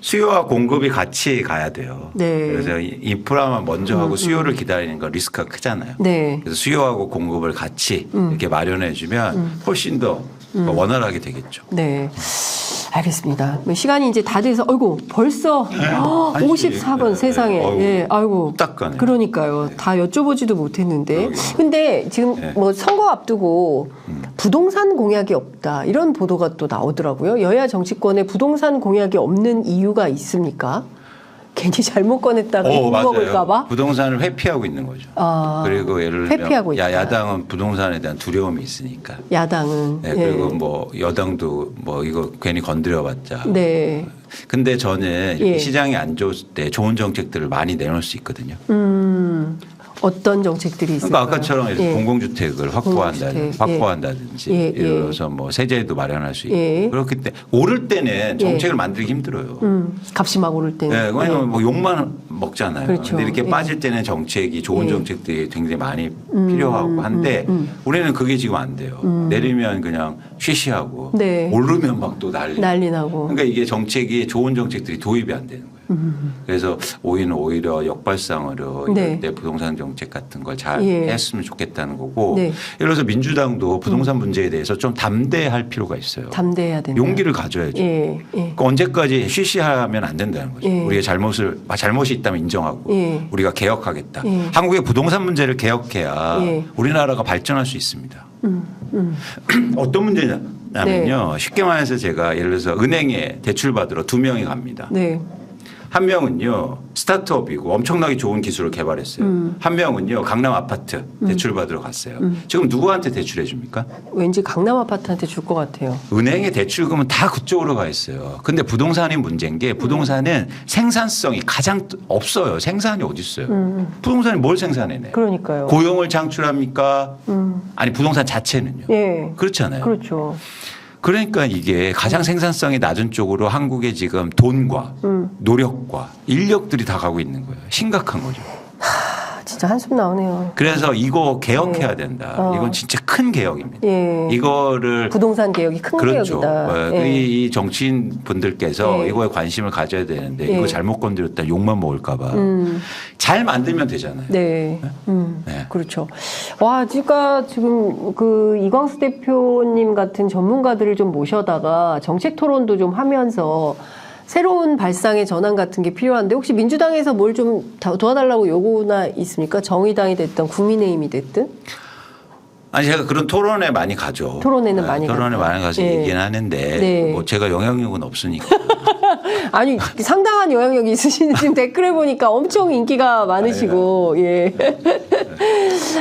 수요와 공급이 같이 가야 돼요. 네. 그래서 인프라만 먼저 하고 수요를 기다리는 건 리스크가 크잖아요. 네. 그래서 수요하고 공급을 같이 이렇게 마련해 주면 훨씬 더 원활하게 되겠죠. 네. 알겠습니다. 시간이 이제 다 돼서, 아이고, 벌써 54분 네, 세상에. 네. 예, 아이고. 딱 가네요. 그러니까요. 다 여쭤보지도 못했는데. 근데 지금 네. 뭐 선거 앞두고 부동산 공약이 없다. 이런 보도가 또 나오더라고요. 여야 정치권에 부동산 공약이 없는 이유가 있습니까? 괜히 잘못 꺼냈다가 못 먹을까 봐? 부동산을 회피하고 있는 거죠. 그리고 예를 들면 야당은 부동산에 대한 두려움이 있으니까. 야당은. 네, 그리고 뭐 여당도 뭐 이거 괜히 건드려봤자. 네. 근데 저는 시장이 안 좋을 때 좋은 정책들을 많이 내놓을 수 있거든요. 어떤 정책들이 있을까요? 그러니까 아까처럼 공공주택을 확보한다든지 예를 들어서 뭐 세제도 마련할 수 있고 그렇기 때문에 오를 때는 정책을 만들기 힘들어요. 값이 막 오를 때는. 네, 왜냐하면 뭐 욕만 먹잖아요. 그렇죠. 근데 이렇게 빠질 때는 정책이 좋은 정책들이 굉장히 많이 필요하고 한데 우리는 그게 지금 안 돼요. 내리면 그냥 쉬쉬하고 오르면 막 또 난리 나고. 그러니까 이게 정책이 좋은 정책들이 도입이 안 되는 거예요. 그래서 오히려 역발상으로 이럴 때 부동산 정책 같은 걸 잘 했으면 좋겠다는 거고 예를 들어서 민주당도 부동산 문제에 대해서 좀 담대할 필요가 있어요. 담대해야 된다. 용기를 가져야죠. 그러니까 언제까지 쉬쉬하면 안 된다는 거죠. 우리가 잘못이 있다면 인정하고 우리가 개혁하겠다. 한국의 부동산 문제를 개혁해야 우리나라가 발전할 수 있습니다. 어떤 문제냐면요. 쉽게 말해서 제가 예를 들어서 은행에 대출 받으러 2명이 갑니다. 한 명은요 스타트업이고 엄청나게 좋은 기술을 개발했어요. 한 명은요 강남 아파트 대출 받으러 갔어요. 지금 누구한테 대출해 줍니까? 왠지 강남 아파트한테 줄 것 같아요. 은행에 대출금은 다 그쪽으로 가 있어요. 근데 부동산이 문제인 게 부동산은 생산성이 가장 없어요. 생산이 어디 있어요? 부동산이 뭘 생산해내요? 그러니까요. 고용을 창출합니까? 아니 부동산 자체는요. 그렇잖아요. 그렇죠. 그러니까 이게 가장 생산성이 낮은 쪽으로 한국의 지금 돈과 노력과 인력들이 다 가고 있는 거예요. 심각한 거죠. 진짜 한숨 나오네요. 그래서 이거 개혁해야 된다. 이건 진짜 큰 개혁입니다. 이거를 부동산 개혁이 큰 개혁이다. 이 정치인 분들께서 이거에 관심을 가져야 되는데 이거 잘못 건드렸다 욕만 먹을까 봐. 잘 만들면 되잖아요. 그렇죠. 와, 제가 지금 그 이광수 대표님 같은 전문가들을 좀 모셔다가 정책 토론도 좀 하면서 새로운 발상의 전환 같은 게 필요한데 혹시 민주당에서 뭘 좀 도와달라고 요구나 있습니까? 정의당이 됐든 국민의힘이 됐든? 아니 제가 그런 토론에 많이 가죠. 토론에는 많이 토론에 많이 가서 얘기는 하는데 뭐 제가 영향력은 없으니까. 아니 상당한 영향력이 있으시는 지금 댓글에 보니까 엄청 인기가 많으시고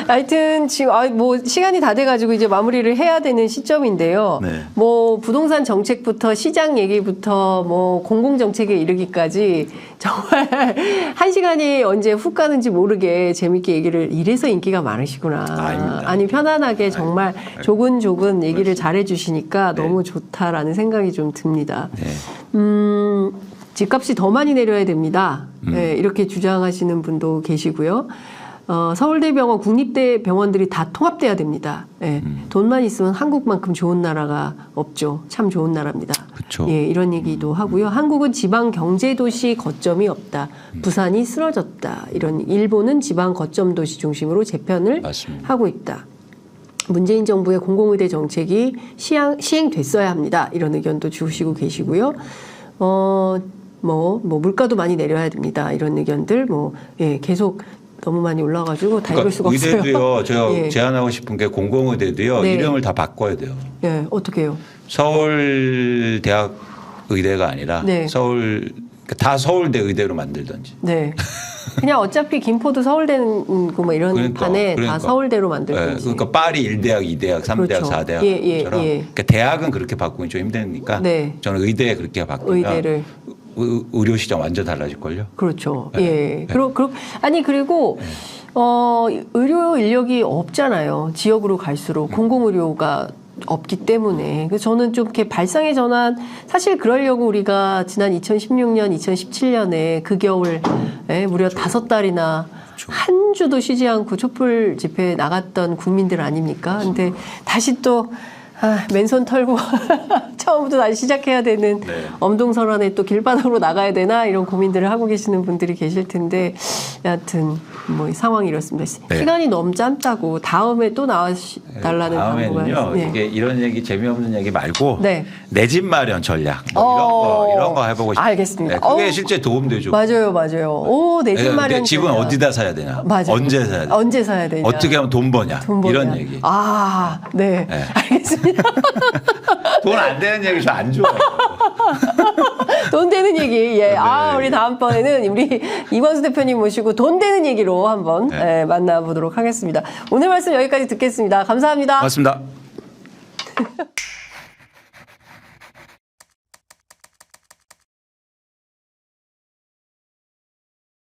하여튼 지금 뭐 시간이 다 돼가지고 이제 마무리를 해야 되는 시점인데요. 뭐 부동산 정책부터 시장 얘기부터 뭐 공공 정책에 이르기까지 정말 한 시간이 언제 훅 가는지 모르게 재밌게 얘기를 이래서 인기가 많으시구나. 아니 편안하게 정말 조근조근 얘기를 잘해 주시니까 너무 좋다라는 생각이 좀 듭니다. 집값이 더 많이 내려야 됩니다. 이렇게 주장하시는 분도 계시고요. 서울대병원, 국립대 병원들이 다 통합돼야 됩니다. 돈만 있으면 한국만큼 좋은 나라가 없죠. 참 좋은 나라입니다. 그렇죠. 이런 얘기도 하고요. 한국은 지방 경제도시 거점이 없다. 부산이 쓰러졌다. 일본은 지방 거점 도시 중심으로 재편을 하고 있다. 문재인 정부의 공공의대 정책이 시행됐어야 합니다. 이런 의견도 주시고 계시고요. 물가도 많이 내려야 됩니다. 이런 의견들 계속 너무 많이 올라가지고 다 읽을 수가 없어요. 의대도요. 제가 제안하고 싶은 게 공공의대도요. 이름을 다 바꿔야 돼요. 어떻게 해요? 서울대학 의대가 아니라 다 서울대 의대로 만들든지. 그냥 어차피 김포도 서울대는 뭐 이런 반에 다 서울대로 만들든지. 그러니까 파리 1대학, 2대학, 3대학, 4대학처럼. 그러니까 대학은 그렇게 바꾸기 좀 힘드니까 저는 의대에 그렇게 바꾸면 의료 시장 완전 달라질걸요. 그렇죠. 그리고 의료 인력이 없잖아요. 지역으로 갈수록 공공의료가 없기 때문에. 그래서 저는 좀 이렇게 발상의 전환, 사실 그러려고 우리가 지난 2016년, 2017년에 그 겨울 무려 5달이나 한 주도 쉬지 않고 촛불 집회에 나갔던 국민들 아닙니까? 근데 다시 또 맨손 털고 처음부터 다시 시작해야 되는 엄동설안에 또 길바닥으로 나가야 되나 이런 고민들을 하고 계시는 분들이 계실 텐데 여하튼 뭐 상황이 이렇습니다. 시간이 너무 짧다고 다음에 또 나와달라는 다음에는요. 이게 이런 얘기 재미없는 얘기 말고 내 집 마련 전략 이런 거 해보고 싶어요. 알겠습니다. 그게 실제 도움되죠. 맞아요. 내 집 마련 집은 전략. 어디다 사야 되냐? 언제 사야 되냐? 어떻게 하면 돈 버냐? 이런 얘기. 알겠습니다. 돈 안 되는 얘기 저 안 좋아해요. 돈 되는 얘기. 예. 네. 우리 다음번에는 우리 이광수 대표님 모시고 돈 되는 얘기로 한번 만나보도록 하겠습니다. 오늘 말씀 여기까지 듣겠습니다. 감사합니다. 고맙습니다.